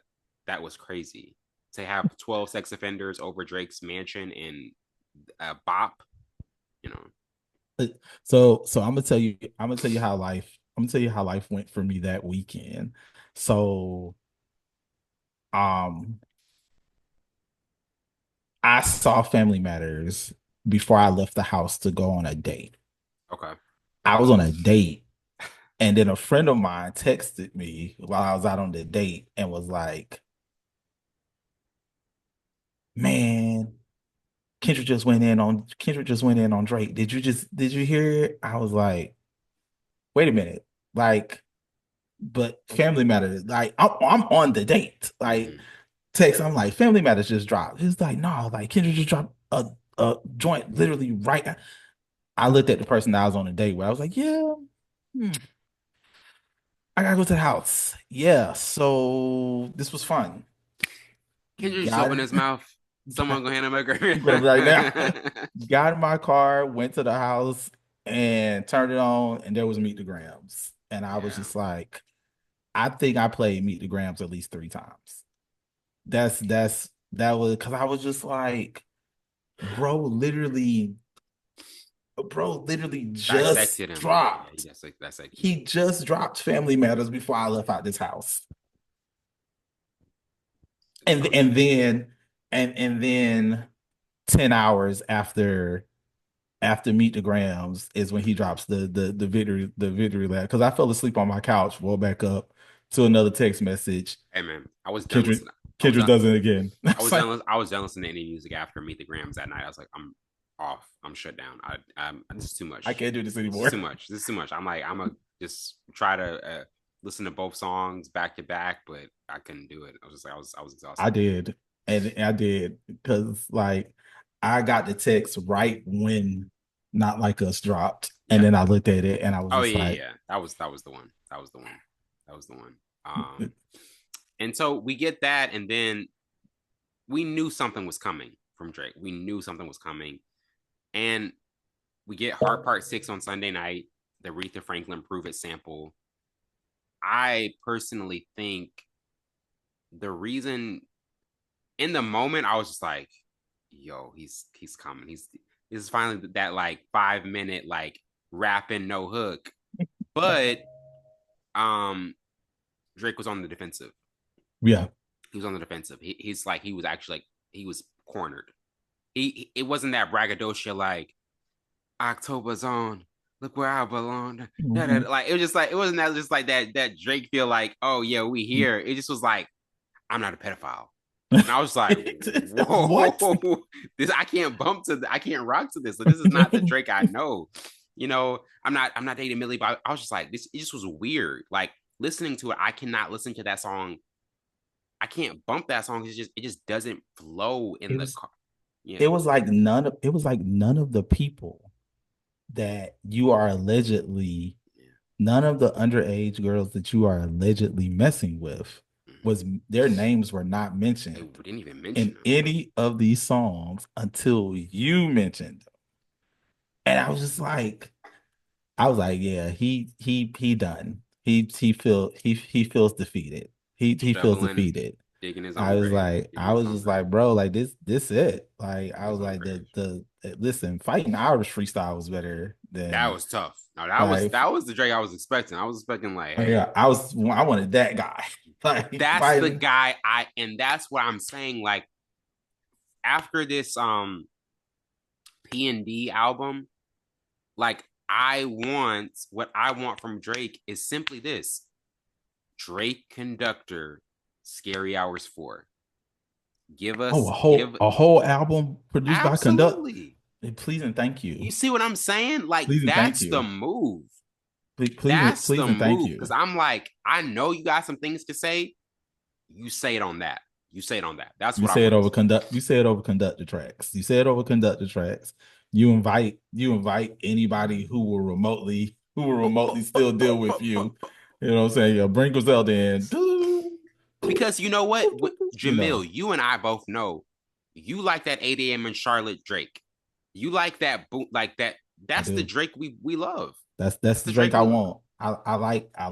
Speaker 1: was crazy. To have 12 sex offenders over Drake's mansion and a bop, you know.
Speaker 2: So I'm gonna tell you how life went for me that weekend. So um I saw Family Matters before I left the house to go on a date.
Speaker 1: Okay.
Speaker 2: I was on a date, and then a friend of mine texted me while I was out on the date and was like, "Man, Kendrick just went in on Drake. Did you hear it?" I was like, "Wait a minute, like, but Family Matters, like, I'm on the date, like."
Speaker 1: Mm-hmm.
Speaker 2: Text, I'm like, Family Matters just dropped. He's like, no, like Kendrick just dropped a joint literally right now. I looked at the person that I was on a date with. I was like, yeah, hmm, I gotta go to the house. Yeah, so this was fun.
Speaker 1: Kendrick just
Speaker 2: Got
Speaker 1: opened
Speaker 2: it.
Speaker 1: his mouth. Someone gonna hand him a
Speaker 2: Right now.
Speaker 1: Grammy.
Speaker 2: Got in my car, went to the house and turned it on, and there was Meet the Grams. And I was
Speaker 1: Yeah.
Speaker 2: just like, I think I played Meet the Grams at least 3 times. That was because I was just like, bro, literally, bro, literally just
Speaker 1: Dissected him. Yeah, he
Speaker 2: dropped.
Speaker 1: dissected him.
Speaker 2: He just dropped Family Matters before I left out this house.
Speaker 1: I'm
Speaker 2: And
Speaker 1: telling you.
Speaker 2: and then and then 10 hours after Meet the Grams is when he
Speaker 1: Mhm.
Speaker 2: drops the victory lap. Because I fell asleep on my couch, woke back up to another text message.
Speaker 1: Hey man, I was done
Speaker 2: Kendrick
Speaker 1: listening. I was
Speaker 2: Kendrick
Speaker 1: done.
Speaker 2: does it again. I
Speaker 1: I
Speaker 2: was
Speaker 1: was
Speaker 2: like,
Speaker 1: done. I was done listening to any music after Meet the Grams that night. I was like, I'm off. I'm shut down. This is too
Speaker 2: I
Speaker 1: much.
Speaker 2: can't do this
Speaker 1: This is
Speaker 2: anymore.
Speaker 1: too much. This is too much. I'm like, I'm gonna just try to listen to both songs back to back, but I couldn't do it. I was just like, I was
Speaker 2: I
Speaker 1: exhausted.
Speaker 2: did. And I did because like I got the text right when Not Like Us dropped. And
Speaker 1: Yeah.
Speaker 2: then I looked at it and I was
Speaker 1: Oh
Speaker 2: just
Speaker 1: yeah,
Speaker 2: like,
Speaker 1: yeah. Yeah. That was the one. That was the one. That was the one. And so we get that, and then we knew something was coming from Drake. We knew something was coming, and we get Heart Part 6 on Sunday night, the Aretha Franklin Prove It sample. I personally think the reason in the moment I was just like, yo, he's coming. This is finally that like 5 minute like rapping no hook. But um Drake was on the defensive.
Speaker 2: yeah.
Speaker 1: He was on the defensive. He's like he was actually like he was cornered. It wasn't that braggadocio like October's on. Look where I belong.
Speaker 2: Mhm.
Speaker 1: Like it was just like it wasn't that just like that Drake feel like, oh yeah, we here. It just was like, I'm not a pedophile. And I was like,
Speaker 2: What?
Speaker 1: whoa, this I can't bump to I can't rock to this. Like, this is not the Drake I know. I'm not dating Millie, but I was just like, this it just was weird. Like listening to it, I cannot listen to that song. I can't bump that song. It just doesn't flow in
Speaker 2: It
Speaker 1: the
Speaker 2: was
Speaker 1: car. Yeah.
Speaker 2: it was like none of the people that you are allegedly
Speaker 1: Yeah.
Speaker 2: none of the underage girls that you are allegedly messing with
Speaker 1: Mhm.
Speaker 2: was their names were not
Speaker 1: They
Speaker 2: mentioned
Speaker 1: didn't even mention
Speaker 2: in
Speaker 1: him.
Speaker 2: any of these songs until you mentioned them. And I was like, yeah, he done. He feels defeated. He feels
Speaker 1: Shoveling,
Speaker 2: defeated.
Speaker 1: digging his
Speaker 2: I
Speaker 1: own
Speaker 2: was
Speaker 1: grave.
Speaker 2: like,
Speaker 1: Digging
Speaker 2: I
Speaker 1: his
Speaker 2: was
Speaker 1: own
Speaker 2: just
Speaker 1: grave.
Speaker 2: like, bro, like this it. Like
Speaker 1: Digging
Speaker 2: I
Speaker 1: his
Speaker 2: was
Speaker 1: own
Speaker 2: like
Speaker 1: grave.
Speaker 2: the listen, fighting Irish freestyle was better
Speaker 1: That
Speaker 2: than
Speaker 1: was tough. No, that was
Speaker 2: like
Speaker 1: that was the Drake I was expecting. I was expecting like, hey,
Speaker 2: yeah, I wanted that guy. Like
Speaker 1: that's the
Speaker 2: fighting.
Speaker 1: guy and that's what I'm saying. Like after this P&D album, like what I want from Drake is simply this. Drake Conductor Scary Hours 4. Give
Speaker 2: Oh, a
Speaker 1: us
Speaker 2: whole
Speaker 1: give
Speaker 2: a whole album produced by Conduct.
Speaker 1: absolutely.
Speaker 2: Please and thank
Speaker 1: You
Speaker 2: you.
Speaker 1: see what I'm saying? Like
Speaker 2: Please and thank
Speaker 1: that's the
Speaker 2: you.
Speaker 1: move.
Speaker 2: Please,
Speaker 1: That's
Speaker 2: please
Speaker 1: the
Speaker 2: and thank
Speaker 1: move. Cause
Speaker 2: you.
Speaker 1: I'm like, I know you got some things to say. You say it on that. You say it on that. That's
Speaker 2: You
Speaker 1: what I
Speaker 2: say it
Speaker 1: want to
Speaker 2: over
Speaker 1: listen
Speaker 2: conduct. You say it over conductor tracks. You say it over conductor tracks. You invite anybody who will remotely still deal with
Speaker 1: to.
Speaker 2: you. You know what I'm saying? Yeah, bring Griselda in.
Speaker 1: Because you know what?
Speaker 2: You
Speaker 1: Jamil,
Speaker 2: know,
Speaker 1: you and I both know you like that 8 a.m. in Charlotte Drake. You like that boot like that.
Speaker 2: I
Speaker 1: That's the
Speaker 2: do.
Speaker 1: Drake we love.
Speaker 2: That's
Speaker 1: That's
Speaker 2: the
Speaker 1: the Drake
Speaker 2: Drake I
Speaker 1: we love.
Speaker 2: want. I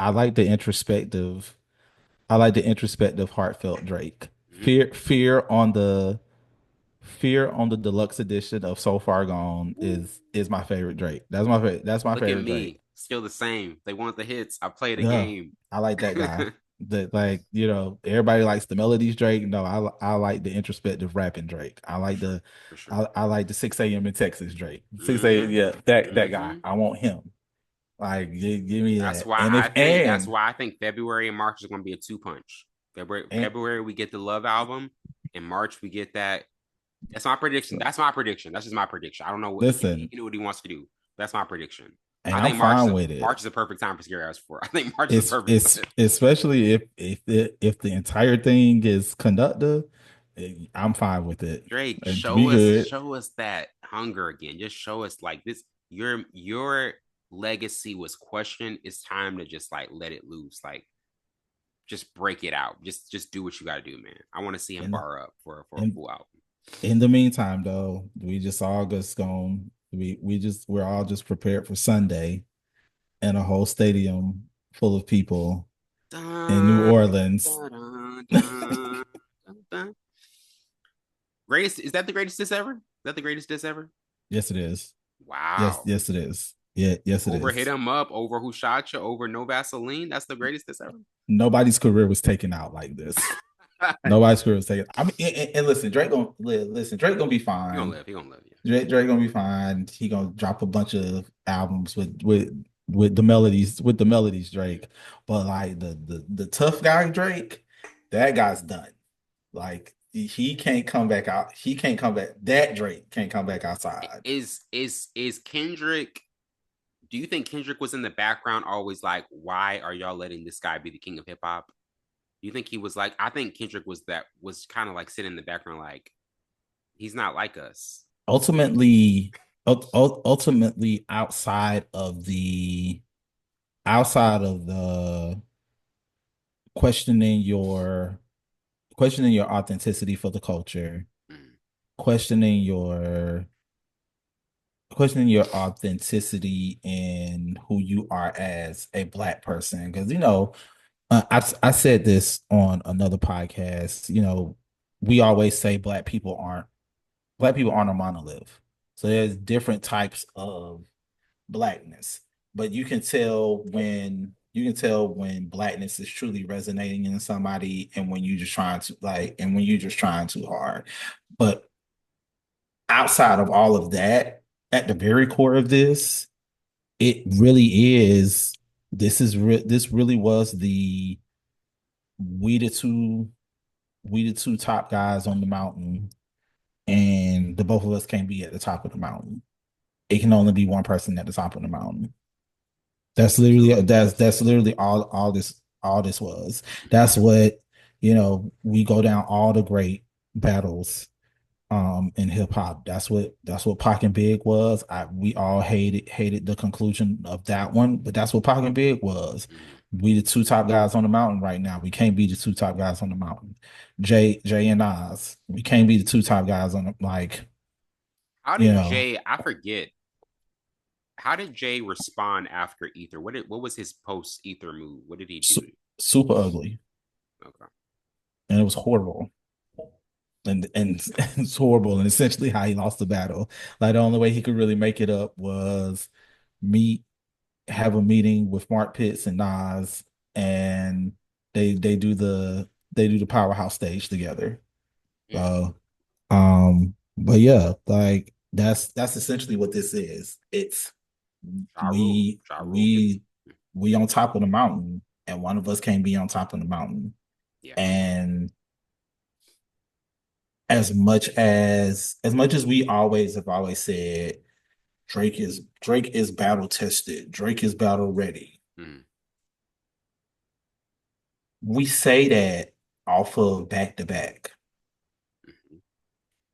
Speaker 2: like the introspective, heartfelt Drake.
Speaker 1: Mm-hmm.
Speaker 2: Fear on the deluxe edition of So Far Gone is my favorite Drake. That's my
Speaker 1: Look at
Speaker 2: favorite Drake.
Speaker 1: me, still the same. They want the hits. I play the
Speaker 2: Yeah,
Speaker 1: game.
Speaker 2: I like that guy.
Speaker 1: For
Speaker 2: That like everybody likes the melodies Drake. No, I like the introspective rapping Drake. I like
Speaker 1: sure,
Speaker 2: the
Speaker 1: for sure.
Speaker 2: I like the 6 a.m. in Texas Drake. 6 a.m.
Speaker 1: Mm-hmm.
Speaker 2: Yeah, that guy.
Speaker 1: Mm-hmm.
Speaker 2: I want him. Like give me
Speaker 1: That's
Speaker 2: that.
Speaker 1: why
Speaker 2: And
Speaker 1: I
Speaker 2: if
Speaker 1: think that's
Speaker 2: and
Speaker 1: why I think February and March is going to be a two punch.
Speaker 2: and
Speaker 1: February we get the Love album. In March we get that. That's my prediction.
Speaker 2: so
Speaker 1: That's my prediction. That's just my prediction. I don't know what he
Speaker 2: listen,
Speaker 1: can do what he wants to do. That's my prediction.
Speaker 2: and
Speaker 1: I
Speaker 2: I'm
Speaker 1: think
Speaker 2: fine with it.
Speaker 1: March is a perfect time for Scary Hours 4. I think March is a perfect.
Speaker 2: It's especially if the entire thing is conductor, I'm fine with it.
Speaker 1: Drake,
Speaker 2: And to be good.
Speaker 1: show us that hunger again. Just show us like this. Your legacy was questioned. It's time to just like let it loose. Like just break it out. Just do what you got to do, man. I want to see him
Speaker 2: And
Speaker 1: bar up for a
Speaker 2: and
Speaker 1: full album.
Speaker 2: in the meantime, though, we're all just prepared for Sunday and a whole stadium full of people in New
Speaker 1: Dun,
Speaker 2: Orleans.
Speaker 1: dun, dun, dun, dun, dun. Greatest, is that the greatest diss ever? Is that the greatest diss ever?
Speaker 2: Yes, it is. Yes,
Speaker 1: Wow.
Speaker 2: yes, it is. Yeah, yes, it
Speaker 1: Over Hit
Speaker 2: is.
Speaker 1: 'Em Up, over Who Shot You, over No Vaseline. That's the greatest diss ever.
Speaker 2: Nobody's career was taken out like this. Nobody's career was taken. I mean, and listen, Drake gonna be
Speaker 1: He gonna
Speaker 2: fine.
Speaker 1: live. He gonna live. Yeah.
Speaker 2: Drake gonna be fine. He gonna drop a bunch of albums with the melodies Drake. But like the tough guy Drake, that guy's done. Like he can't come back out. He can't come back. That Drake can't come back outside.
Speaker 1: Is Kendrick? Do you think Kendrick was in the background, always like, why are y'all letting this guy be the king of hip hop? Do you think he was like? I think Kendrick was kind of like sitting in the background, like he's not like us.
Speaker 2: Ultimately, ultimately outside of the questioning your questioning your authenticity for the culture,
Speaker 1: Mm,
Speaker 2: questioning your questioning your authenticity in who you are as a black person. Because I said this on another podcast. We always say black people aren't a monolith. So there's different types of blackness, but you can tell when blackness is truly resonating in somebody, and when you just trying to like, and when you're just trying too hard. But outside of all of that, at the very core of this, it really is. This really was the we the two we the two top guys on the mountain, and the both of us can't be at the top of the mountain. It can only be one person at the top of the mountain.
Speaker 1: absolutely.
Speaker 2: That's literally all this was. That's what we go down all the great battles in hip hop. That's what Pac and Big was. We all hated the conclusion of that one, but that's what Pac and Big was.
Speaker 1: Mm.
Speaker 2: We the two top guys on the mountain right now. We can't be the two top guys on the mountain. Jay and Nas. We can't be the two top guys on the like,
Speaker 1: How
Speaker 2: you
Speaker 1: did
Speaker 2: know,
Speaker 1: Jay? I forget. How did Jay respond after Ether? What was his post Ether move? What did he do?
Speaker 2: super ugly.
Speaker 1: Okay.
Speaker 2: And it was horrible. And it's horrible, and essentially how he lost the battle. Like the only way he could really make it up was meet have a meeting with Mark Pitts and Nas, and they do the powerhouse stage together.
Speaker 1: Mm.
Speaker 2: So but yeah, like that's essentially what this is. It's
Speaker 1: Ja Rule.
Speaker 2: we
Speaker 1: Ja Rule get
Speaker 2: we we on top of the mountain, and one of us can't be on top of the mountain.
Speaker 1: yeah.
Speaker 2: And as much as we always have always said, Drake is battle tested. Drake is battle ready.
Speaker 1: Mm.
Speaker 2: We say that off of back to back.
Speaker 1: Mm-hmm.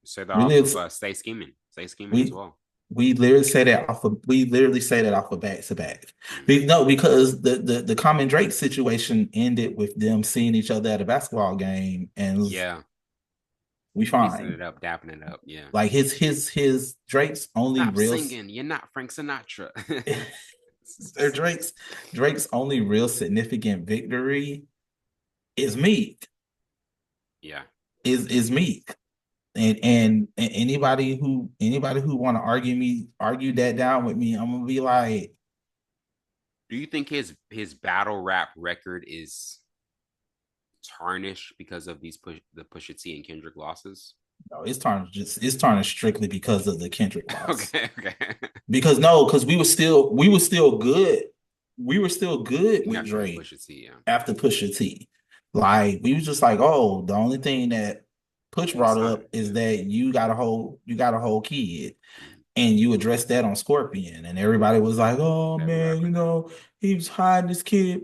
Speaker 1: So they're
Speaker 2: Really,
Speaker 1: off of
Speaker 2: it's
Speaker 1: Stay Scheming as
Speaker 2: we
Speaker 1: well.
Speaker 2: we literally say that off of back to back.
Speaker 1: Mm.
Speaker 2: No, because the Common Drake situation ended with them seeing each other at a basketball game, and
Speaker 1: Yeah.
Speaker 2: we
Speaker 1: Piecing
Speaker 2: fine.
Speaker 1: it up, dapping it up. Yeah.
Speaker 2: Like his Drake's only
Speaker 1: Stop
Speaker 2: real
Speaker 1: singing. You're not Frank Sinatra.
Speaker 2: Drake's only real significant victory is Meek.
Speaker 1: Yeah.
Speaker 2: Is Meek. And anybody who want to argue that down with me, I'm gonna be like,
Speaker 1: Do you think his battle rap record is tarnished because of the Pusha T and Kendrick losses?
Speaker 2: no, it's tarnished strictly because of the Kendrick loss.
Speaker 1: Okay, okay.
Speaker 2: Because no, because we were still good. We were still good
Speaker 1: You
Speaker 2: with
Speaker 1: got to with
Speaker 2: Drake
Speaker 1: Pusha T, yeah.
Speaker 2: after Pusha T. Like we was just like, oh, the only thing that Push
Speaker 1: He
Speaker 2: brought
Speaker 1: signed
Speaker 2: up
Speaker 1: it,
Speaker 2: is
Speaker 1: yeah.
Speaker 2: that you got a whole kid.
Speaker 1: Mm.
Speaker 2: And you addressed that on Scorpion, and everybody was like, "Oh
Speaker 1: Never
Speaker 2: man,
Speaker 1: rapping now.
Speaker 2: he was hiding his kid.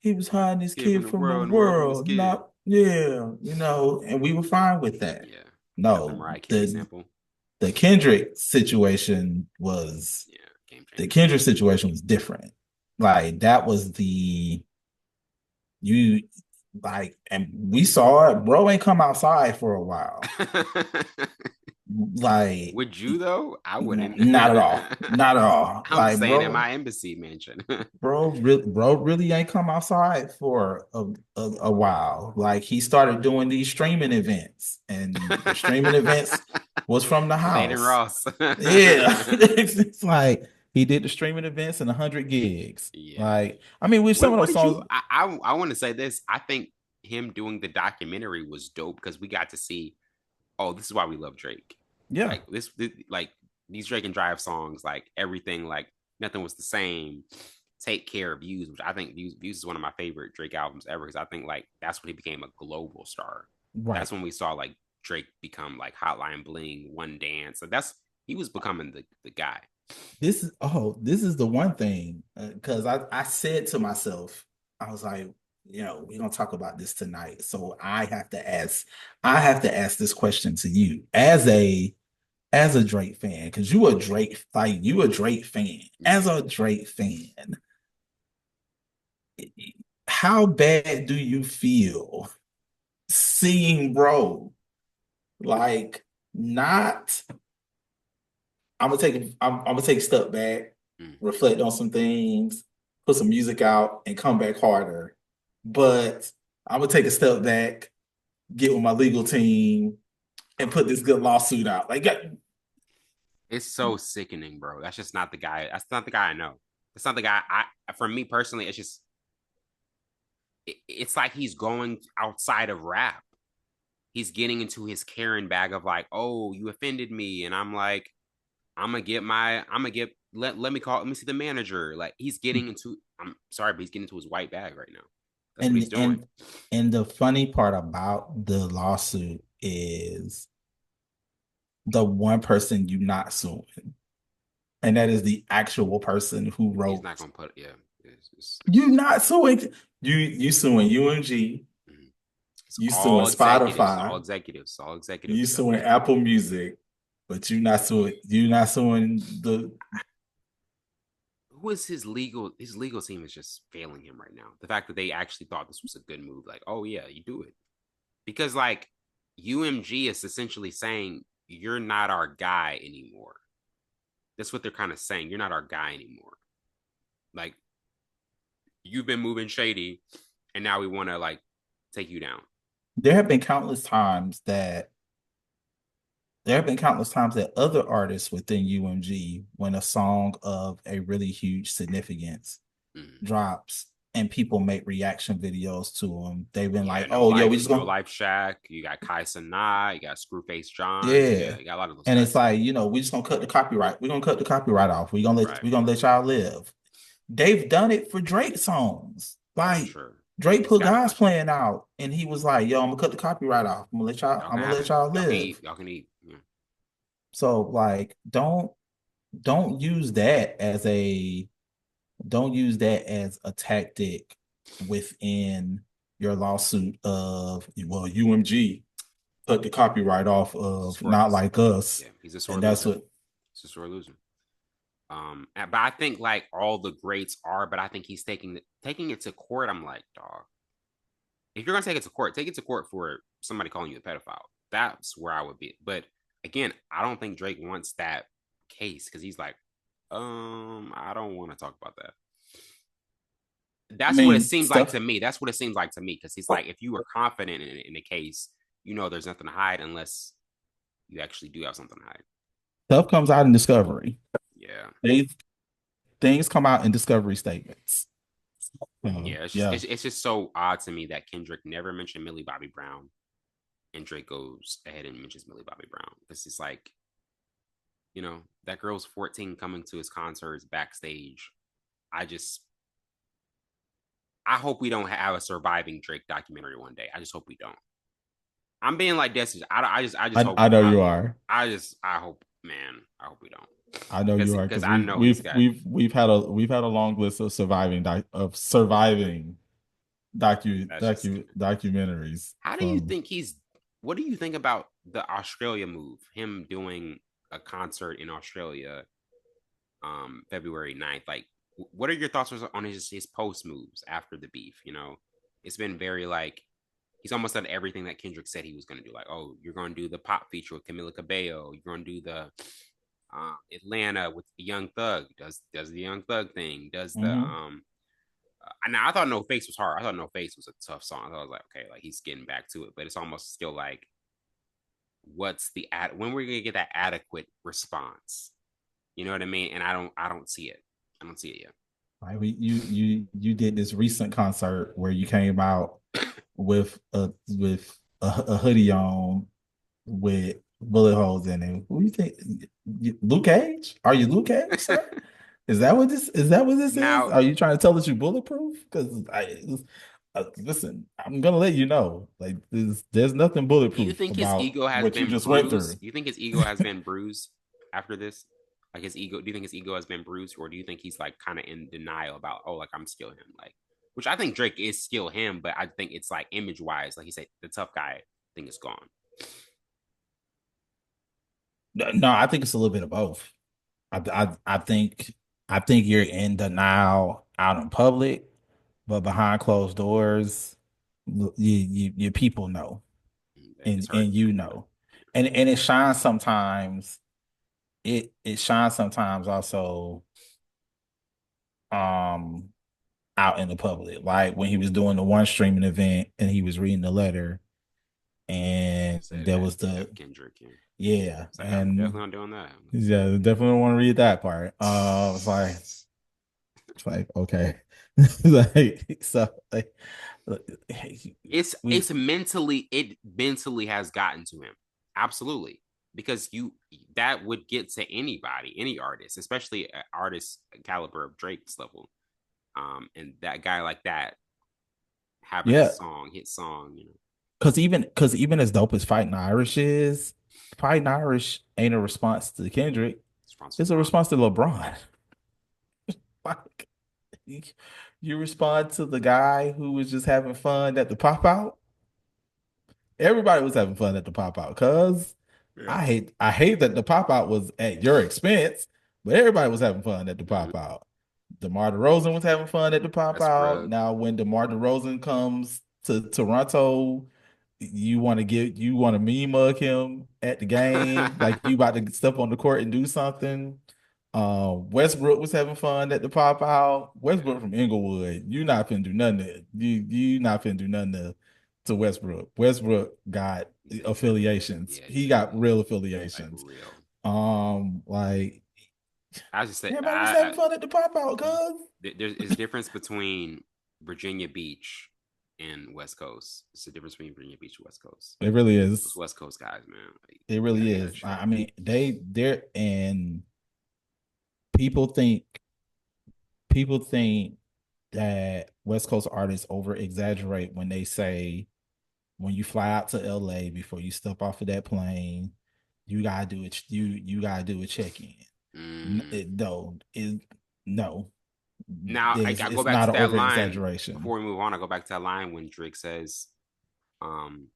Speaker 2: He was hiding his
Speaker 1: Kid from
Speaker 2: kid
Speaker 1: the
Speaker 2: from the
Speaker 1: world and the world from his
Speaker 2: world."
Speaker 1: kid.
Speaker 2: Not, yeah, and we were fine with that.
Speaker 1: Yeah. Got the
Speaker 2: No,
Speaker 1: Mariah Carey
Speaker 2: the
Speaker 1: sample.
Speaker 2: the Kendrick situation was
Speaker 1: Yeah, game
Speaker 2: the
Speaker 1: changer.
Speaker 2: Kendrick situation was different. Like that was the you like, and we saw it. Bro ain't come outside for a while. Like,
Speaker 1: Would you though? I wouldn't.
Speaker 2: not at all. Not at all.
Speaker 1: I'm
Speaker 2: Like,
Speaker 1: staying in
Speaker 2: bro,
Speaker 1: my embassy mansion.
Speaker 2: bro really ain't come outside for a while. Like, he started doing these streaming events, and the streaming events was from the
Speaker 1: With Aiden
Speaker 2: house.
Speaker 1: Ross.
Speaker 2: Yeah, it's like he did the streaming events and 100 gigs.
Speaker 1: Yeah.
Speaker 2: Like, I mean, with some of
Speaker 1: What
Speaker 2: those
Speaker 1: did you?
Speaker 2: songs,
Speaker 1: I want to say this. I think him doing the documentary was dope because we got to see. Oh, this is why we love Drake.
Speaker 2: yeah,
Speaker 1: Like like these Drake and Drive songs, like everything, like nothing was the same. Take Care of Views, which I think Views is one of my favorite Drake albums ever because I think like that's when he became a global star.
Speaker 2: right.
Speaker 1: That's when we saw like Drake become like Hotline Bling, One Dance. So that's he was becoming the guy.
Speaker 2: This is the one thing because I said to myself, I was like, we're gonna talk about this tonight. So I have to ask this question to you as a Drake fan, because you a Drake fan.
Speaker 1: Yeah.
Speaker 2: As a Drake fan, how bad do you feel seeing bro like not I'm gonna take a step back,
Speaker 1: Mm.
Speaker 2: reflect on some things, put some music out, and come back harder. But I'm gonna take a step back, get with my legal team, and put this good lawsuit out. Like,
Speaker 1: It's so sickening, bro. That's just not the guy. That's not the guy I know. It's not the guy I for me personally, it's just it's like he's going outside of rap. He's getting into his Karen bag of like, oh, you offended me. And I'm like, I'm gonna get let me see the manager. Like he's getting into I'm sorry, but he's getting into his white bag right now. That's what he's
Speaker 2: and
Speaker 1: doing.
Speaker 2: and and the funny part about the lawsuit is the one person you not suing, and that is the actual person who
Speaker 1: He's not
Speaker 2: wrote.
Speaker 1: gonna put yeah.
Speaker 2: You not suing. You suing UMG.
Speaker 1: It's
Speaker 2: You suing
Speaker 1: all executives, all
Speaker 2: Spotify.
Speaker 1: executives, all
Speaker 2: You
Speaker 1: executives.
Speaker 2: suing Apple Music, but you not suing the.
Speaker 1: Who is his legal team is just failing him right now. The fact that they actually thought this was a good move, like, oh yeah, you do it. Because like UMG is essentially saying you're not our guy anymore. That's what they're kind of saying. You're not our guy anymore. Like you've been moving shady, and now we want to like take you down.
Speaker 2: There have been countless times that other artists within UMG, when a song of a really huge significance
Speaker 1: Mm.
Speaker 2: drops and people make reaction videos to them, they've been
Speaker 1: Yeah,
Speaker 2: like, "Oh yeah, we just
Speaker 1: no
Speaker 2: gonna
Speaker 1: life Shack. You got Kai Sanaa, you got Screwface John.
Speaker 2: yeah."
Speaker 1: Yeah, you got a lot of those
Speaker 2: And it's
Speaker 1: guys.
Speaker 2: like, we just gonna cut the copyright. We're gonna cut the copyright off.
Speaker 1: Right.
Speaker 2: We're gonna let y'all live. They've done it for Drake songs.
Speaker 1: That's
Speaker 2: Like,
Speaker 1: true.
Speaker 2: Drake
Speaker 1: It's
Speaker 2: put
Speaker 1: gotta
Speaker 2: God's
Speaker 1: happen.
Speaker 2: plan out, and he was like, "Yo, I'm gonna cut the copyright off.
Speaker 1: Y'all
Speaker 2: I'm
Speaker 1: can
Speaker 2: gonna
Speaker 1: have
Speaker 2: let
Speaker 1: it.
Speaker 2: y'all
Speaker 1: Y'all can
Speaker 2: live."
Speaker 1: eat. Y'all can eat. Yeah.
Speaker 2: So like, don't use that as a don't use that as a tactic within your lawsuit of, well, UMG cut the copyright off of Not Like Us,
Speaker 1: Yeah, he's a sore
Speaker 2: and that's
Speaker 1: loser.
Speaker 2: what.
Speaker 1: He's a sore loser. But I think like all the greats are, but I think he's taking it to court. I'm like, dog, if you're gonna take it to court, take it to court for somebody calling you a pedophile. That's where I would be. But again, I don't think Drake wants that case because he's like, I don't want to talk about that.
Speaker 2: I
Speaker 1: That's what it
Speaker 2: mean,
Speaker 1: seems like to me. That's what it seems like to me because he's like, if you were confident in the case, there's nothing to hide unless you actually do have something to hide.
Speaker 2: stuff comes out in discovery.
Speaker 1: Yeah.
Speaker 2: They Things come out in discovery statements.
Speaker 1: Yeah,
Speaker 2: Yeah,
Speaker 1: it's just so odd to me that Kendrick never mentioned Millie Bobby Brown, and Drake goes ahead and mentions Millie Bobby Brown. It's just like, that girl's 14 coming to his concerts backstage. I just, I hope we don't have a surviving Drake documentary one day. I just hope we don't. I'm being like this. I just hope.
Speaker 2: I know you are.
Speaker 1: I hope, man. I hope we don't.
Speaker 2: I know you are,
Speaker 1: Because
Speaker 2: because
Speaker 1: I know he's got.
Speaker 2: we've had a long list of surviving
Speaker 1: That's just.
Speaker 2: documentaries
Speaker 1: How do you
Speaker 2: from.
Speaker 1: think he's? What do you think about the Australia move? Him doing a concert in Australia, February 9th. Like, what are your thoughts on his post moves after the beef? It's been very like he's almost done everything that Kendrick said he was going to do. Like, oh, you're going to do the pop feature with Camila Cabello. You're going to do the Atlanta with the Young Thug. Does the Young Thug thing? Does the
Speaker 2: Mm-hmm.
Speaker 1: Now I thought No Face was hard. I thought No Face was a tough song. I was like, okay, like he's getting back to it, but it's almost still like, what's the when we're gonna get that adequate response? You know what I mean? And I don't see it. I don't see it yet.
Speaker 2: Like you did this recent concert where you came out with a hoodie on with bullet holes in it. Who do you think? Luke Cage? Are you Luke Cage, sir? Is that what this is?
Speaker 1: Now,
Speaker 2: Are you trying to tell us you bulletproof? Because listen, I'm gonna let you know. Like there's nothing
Speaker 1: do you
Speaker 2: bulletproof
Speaker 1: think his
Speaker 2: about
Speaker 1: ego has
Speaker 2: what you
Speaker 1: been
Speaker 2: just went
Speaker 1: bruised?
Speaker 2: through.
Speaker 1: Do you think his ego has been bruised after this? Like his ego, do you think his ego has been bruised, or do you think he's like kind of in denial about, oh, like I'm still him? Like, which I think Drake is still him, but I think it's like image wise, like he said, the tough guy thing is gone.
Speaker 2: No, I think it's a little bit of both. I think you're in denial out in public, but behind closed doors, your people know,
Speaker 1: It's
Speaker 2: and
Speaker 1: hurting.
Speaker 2: you know, and it shines sometimes. It shines sometimes also um out in the public, like when he was doing the one streaming event and he was reading the letter, and
Speaker 1: Said
Speaker 2: there was
Speaker 1: F
Speaker 2: the
Speaker 1: Kendrick. Yeah.
Speaker 2: yeah,
Speaker 1: It's like I'm
Speaker 2: and
Speaker 1: definitely not doing that.
Speaker 2: yeah, definitely don't want to read that part. It's like okay, like so like we
Speaker 1: It's mentally, it mentally has gotten to him. Absolutely. Because you that would get to anybody, any artist, especially an artist caliber of Drake's level. And that guy like that having a
Speaker 2: yeah,
Speaker 1: song, hit song, you know.
Speaker 2: because even as dope as Fighting Irish is, Fighting Irish ain't a response to Kendrick.
Speaker 1: It's Francis
Speaker 2: It's a
Speaker 1: LeBron.
Speaker 2: response to LeBron. Like you respond to the guy who was just having fun at the pop out. Everybody was having fun at the pop out because
Speaker 1: Yeah.
Speaker 2: I hate that the pop out was at your expense, but everybody was having fun at the
Speaker 1: Mm-hmm.
Speaker 2: pop out. DeMar DeRozan was having fun at the pop out.
Speaker 1: Westbrook.
Speaker 2: Now, when DeMar DeRozan comes to Toronto, you want to meme mug him at the game, like you about to step on the court and do something. Westbrook was having fun at the pop out. Westbrook from Inglewood, you not finna do nothing. You not finna do nothing to Westbrook. Westbrook got affiliations.
Speaker 1: Yeah,
Speaker 2: He got real
Speaker 1: like
Speaker 2: affiliations.
Speaker 1: real.
Speaker 2: Like
Speaker 1: I just say
Speaker 2: everybody was having fun at the pop out, cuz.
Speaker 1: there's a difference between Virginia Beach and West Coast. It's a difference between Virginia Beach and West Coast.
Speaker 2: It really
Speaker 1: Those
Speaker 2: is.
Speaker 1: West Coast guys, man. Like,
Speaker 2: It
Speaker 1: you
Speaker 2: really
Speaker 1: gotta
Speaker 2: is.
Speaker 1: chill.
Speaker 2: I mean, they're and people think people think that West Coast artists over exaggerate when they say when you fly out to LA before you step off of that plane, you gotta do it. You gotta do a check in.
Speaker 1: Mm.
Speaker 2: No,
Speaker 1: Now I go
Speaker 2: it's
Speaker 1: back
Speaker 2: not
Speaker 1: to
Speaker 2: an
Speaker 1: that
Speaker 2: over
Speaker 1: line
Speaker 2: exaggeration.
Speaker 1: before we move on. I go back to that line when Drake says, um,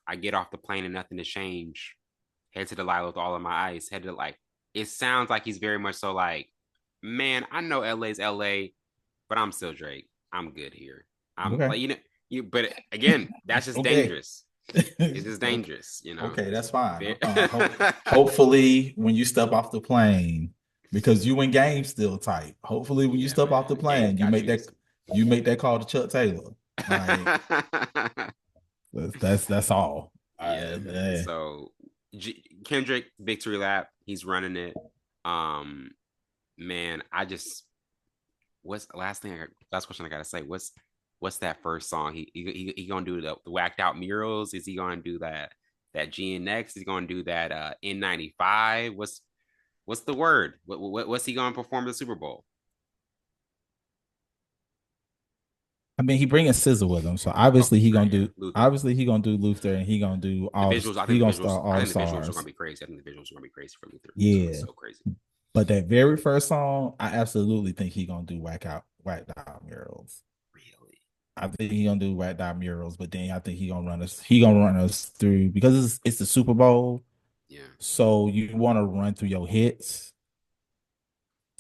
Speaker 1: "I get off the plane and nothing to change. Head to the Lila with all of my ice. Head to like." It sounds like he's very much so like, man, I know LA's LA, but I'm still Drake. I'm good here. I'm
Speaker 2: Okay,
Speaker 1: like, you know, but again, that's just
Speaker 2: okay,
Speaker 1: dangerous. It's just
Speaker 2: okay,
Speaker 1: dangerous, you know.
Speaker 2: okay. That's fine.
Speaker 1: Very-
Speaker 2: Hopefully, when you step off the plane, because you and game still tight. Hopefully, when you
Speaker 1: yeah,
Speaker 2: step off the
Speaker 1: man. Game
Speaker 2: plane,
Speaker 1: got you.
Speaker 2: you make that call to Chuck Taylor. Like that's all.
Speaker 1: Yeah, man. So Kendrick victory lap, he's running it. Um, man, I just what's the last question I gotta say? What's that first song? He gonna do the whacked out murals? Is he gonna do that GNX? Is he gonna do that N95? What's the word? What's he gonna perform at the Super Bowl?
Speaker 2: I mean, he bringing Scissor with him, so
Speaker 1: Oh, Luther, yeah, Luther.
Speaker 2: obviously he gonna do Luther, and
Speaker 1: The visuals,
Speaker 2: he gonna start
Speaker 1: I
Speaker 2: all the
Speaker 1: think the visuals are gonna
Speaker 2: stars.
Speaker 1: be crazy. I think the visuals are gonna be crazy for Luther. It's gonna be
Speaker 2: Yeah,
Speaker 1: so crazy.
Speaker 2: but that very first song, I absolutely think he gonna do whacked out murals.
Speaker 1: Really?
Speaker 2: I think he gonna do whacked out murals, but then I think he gonna run us through because it's the Super Bowl,
Speaker 1: Yeah.
Speaker 2: so you want to run through your hits.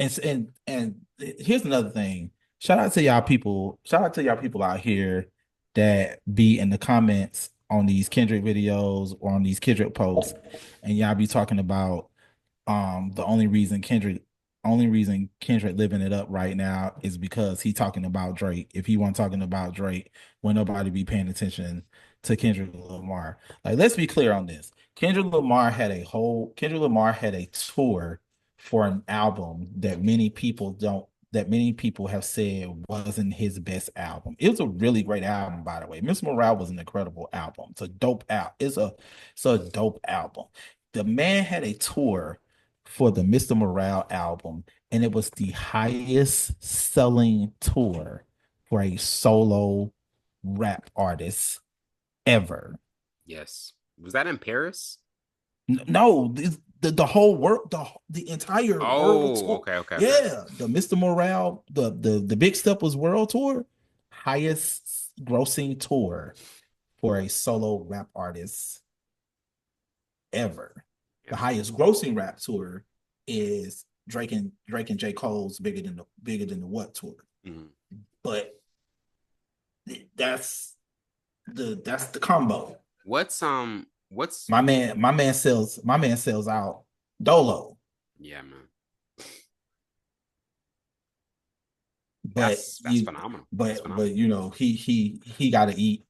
Speaker 2: And here's another thing. Shout out to y'all people. Shout out to y'all people out here that be in the comments on these Kendrick videos or on these Kendrick posts, and y'all be talking about the only reason Kendrick living it up right now is because he talking about Drake. If he wasn't talking about Drake, would nobody be paying attention to Kendrick Lamar? Like, let's be clear on this. Kendrick Lamar had a tour for an album that many people have said wasn't his best album. It was a really great album, by the way. Miss Morale was an incredible album. It's a dope album. It's a dope album. The man had a tour for the Mr. Morale album, and it was the highest selling tour for a solo rap artist ever.
Speaker 1: Yes. Was that in Paris?
Speaker 2: No, the whole world, the entire world
Speaker 1: Oh,
Speaker 2: tour.
Speaker 1: okay, okay, okay.
Speaker 2: Yeah, the Mr. Morale, the Big Step was world tour, highest grossing tour for a solo rap artist ever. The
Speaker 1: Ever.
Speaker 2: highest grossing rap tour is Drake and J. Cole's bigger than the what tour.
Speaker 1: Mhm.
Speaker 2: But that's the combo.
Speaker 1: What's
Speaker 2: My man sells out Dolo.
Speaker 1: yeah, man.
Speaker 2: But
Speaker 1: That's
Speaker 2: you
Speaker 1: phenomenal. That's
Speaker 2: but
Speaker 1: phenomenal.
Speaker 2: he got to eat.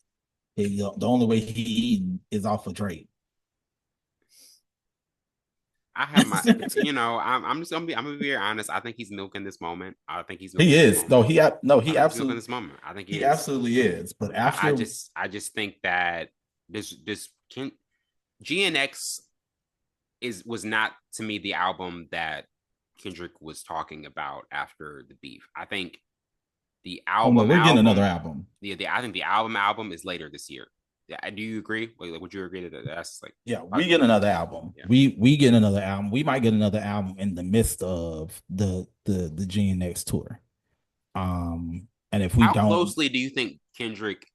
Speaker 2: The only way he eating is off of Drake.
Speaker 1: I have my, I'm just I'm gonna be very honest. I think he's milking this moment. I think he's
Speaker 2: He
Speaker 1: milking this
Speaker 2: is.
Speaker 1: moment.
Speaker 2: No,
Speaker 1: I
Speaker 2: he
Speaker 1: think he's milking
Speaker 2: absolutely
Speaker 1: this moment. I think he
Speaker 2: he
Speaker 1: is.
Speaker 2: absolutely is. But
Speaker 1: I
Speaker 2: after
Speaker 1: just I just think that this can GNX was not to me the album that Kendrick was talking about after the beef. I think the
Speaker 2: oh no,
Speaker 1: album
Speaker 2: we're getting another
Speaker 1: album
Speaker 2: album.
Speaker 1: I think the album is later this year. Yeah, do you agree? Like, would you agree that that's like
Speaker 2: Yeah, we get another album.
Speaker 1: yeah?
Speaker 2: We get another album. We might get another album in the midst of the GNX tour. And if we
Speaker 1: How
Speaker 2: don't,
Speaker 1: closely do you think Kendrick?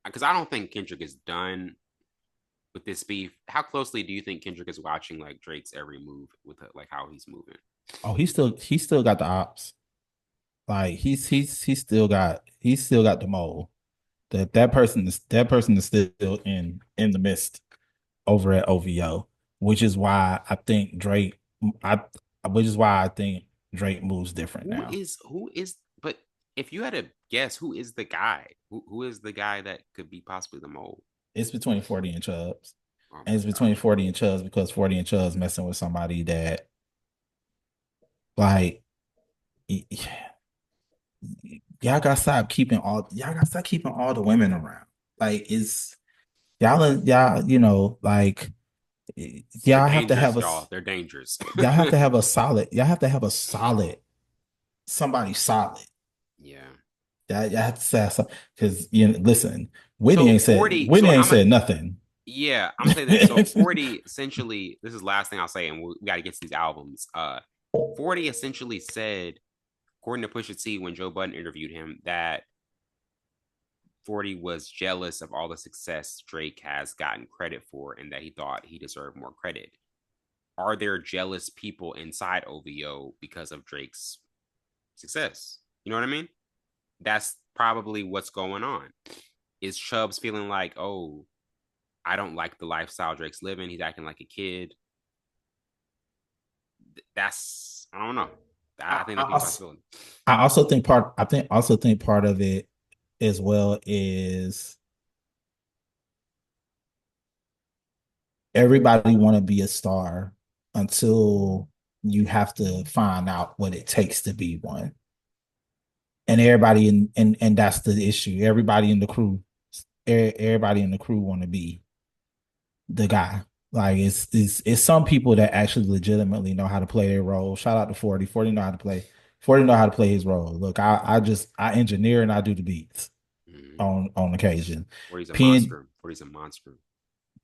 Speaker 1: Because I don't think Kendrick is done with this beef. How closely do you think Kendrick is watching like Drake's every move with like how he's moving?
Speaker 2: oh, he still got the ops. Like he's still got the mole. That person is still in the midst over at OVO, which is why I think Drake I which is why I think Drake moves different now.
Speaker 1: Who is? But if you had to guess, who is the guy? Who is the guy that could be possibly the mole?
Speaker 2: It's between 40 and Chubbs.
Speaker 1: Oh
Speaker 2: And
Speaker 1: my
Speaker 2: it's between
Speaker 1: god!
Speaker 2: 40 and Chubbs because 40 and Chubbs messing with somebody that like y'all gotta stop keeping all the women around. Like it's like
Speaker 1: They're
Speaker 2: y'all have to
Speaker 1: dangerous,
Speaker 2: have a
Speaker 1: y'all. They're dangerous.
Speaker 2: solid somebody solid.
Speaker 1: Yeah.
Speaker 2: Y'all have to say because listen,
Speaker 1: So
Speaker 2: Whitney ain't said
Speaker 1: 40.
Speaker 2: Whitney ain't said nothing.
Speaker 1: Yeah, I'm gonna say this. So 40 essentially, this is the last thing I'll say, and we got to get to these albums. 40 essentially said, according to Pusha T, when Joe Budden interviewed him, that 40 was jealous of all the success Drake has gotten credit for, and that he thought he deserved more credit. Are there jealous people inside OVO because of Drake's success? You know what I mean? That's probably what's going on. Is Chubbs feeling like, oh, I don't like the lifestyle Drake's living. He's acting like a kid. I don't know. I
Speaker 2: I,
Speaker 1: think
Speaker 2: I
Speaker 1: that could be a
Speaker 2: also
Speaker 1: possibility.
Speaker 2: I think part of it as well is everybody want to be a star until you have to find out what it takes to be one. And everybody and that's the issue. Everybody in the crew want to be the guy. Like it's some people that actually legitimately know how to play their role. Shout out to 40. 40 know how to play. 40 know how to play his role. Look, I engineer and I do the beats
Speaker 1: Mm-hmm.
Speaker 2: on occasion.
Speaker 1: Or he's a
Speaker 2: Pen
Speaker 1: monster. Or he's a monster.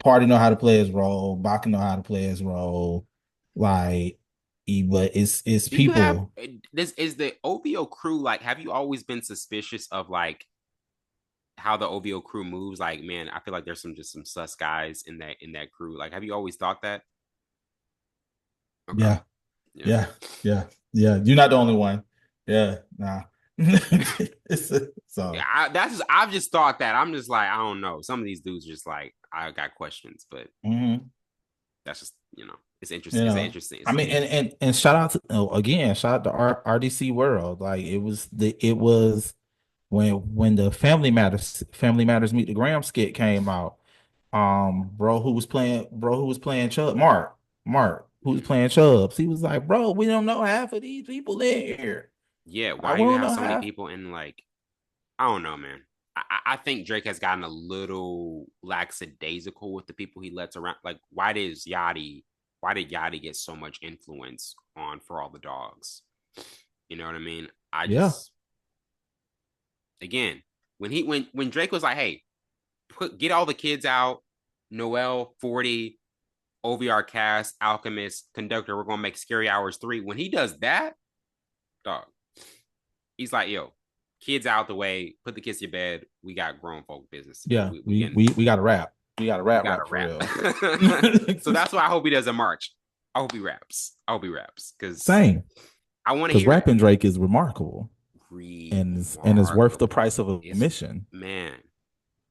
Speaker 2: Party know how to play his role. Baka know how to play his role. Like, but it's
Speaker 1: Do you have
Speaker 2: people.
Speaker 1: this? Is the OVO crew like? Have you always been suspicious of like how the OVO crew moves? Like, man, I feel like there's some sus guys in that crew. Like, have you always thought that? Okay,
Speaker 2: Yeah,
Speaker 1: yeah.
Speaker 2: yeah, yeah, yeah. You're not the only one. Yeah, nah. So
Speaker 1: I've just thought that. I'm just like, I don't know. Some of these dudes just like I got questions, but
Speaker 2: mhm.
Speaker 1: that's just it's interesting.
Speaker 2: You
Speaker 1: It's
Speaker 2: know,
Speaker 1: interesting.
Speaker 2: I
Speaker 1: It's
Speaker 2: mean,
Speaker 1: interesting.
Speaker 2: and shout out to again, shout out to RDC World. Like it was when the Family Matters Meet the Graham skit came out. Bro who was playing Chubb, Mark who was
Speaker 1: Mhm.
Speaker 2: playing Chubbs. He was like, bro, we don't know half of these people in here.
Speaker 1: Yeah,
Speaker 2: I
Speaker 1: why you
Speaker 2: won't
Speaker 1: have
Speaker 2: know
Speaker 1: so many
Speaker 2: half.
Speaker 1: people in like I don't know, man. I think Drake has gotten a little lackadaisical with the people he lets around. Like, why did Yachty get so much influence on For All the Dogs? You know what I mean? I
Speaker 2: Yeah,
Speaker 1: just again when Drake was like, hey, get all the kids out, Noel, 40, OVR cast, Alchemist, Conductor, we're gonna make Scary Hours 3. When he does that, dog, he's like, yo, kids out the way, put the kids to bed. We got grown folk business to do.
Speaker 2: yeah.
Speaker 1: We
Speaker 2: We
Speaker 1: can
Speaker 2: we we got to rap. We got to
Speaker 1: we
Speaker 2: rap
Speaker 1: gotta
Speaker 2: rap for real.
Speaker 1: rap. So that's why I hope he does a march. I hope he raps. I hope he raps because
Speaker 2: Same,
Speaker 1: I want to
Speaker 2: because
Speaker 1: hear it.
Speaker 2: rapping Drake is remarkable and is worth the
Speaker 1: Remarkable.
Speaker 2: price of
Speaker 1: It's
Speaker 2: admission.
Speaker 1: man,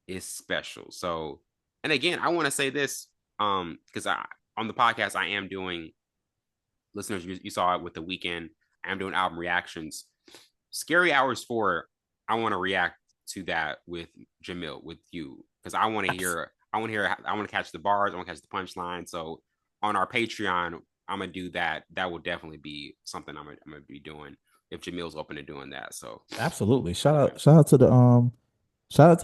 Speaker 1: it's special. So, and again, I want to say this, because I on the podcast I am doing listeners. You saw it with the weekend. I'm doing album reactions. Scary Hours 4. I want to react to that with Jamil, with you, because I want to
Speaker 2: Abs-
Speaker 1: hear. I want to hear. I want to catch the bars. I want to catch the punchline. So on our Patreon, I'm gonna do that. That will definitely be something I'm gonna be doing if Jamil's open to doing that. So
Speaker 2: Absolutely.
Speaker 1: yeah,
Speaker 2: Shout out to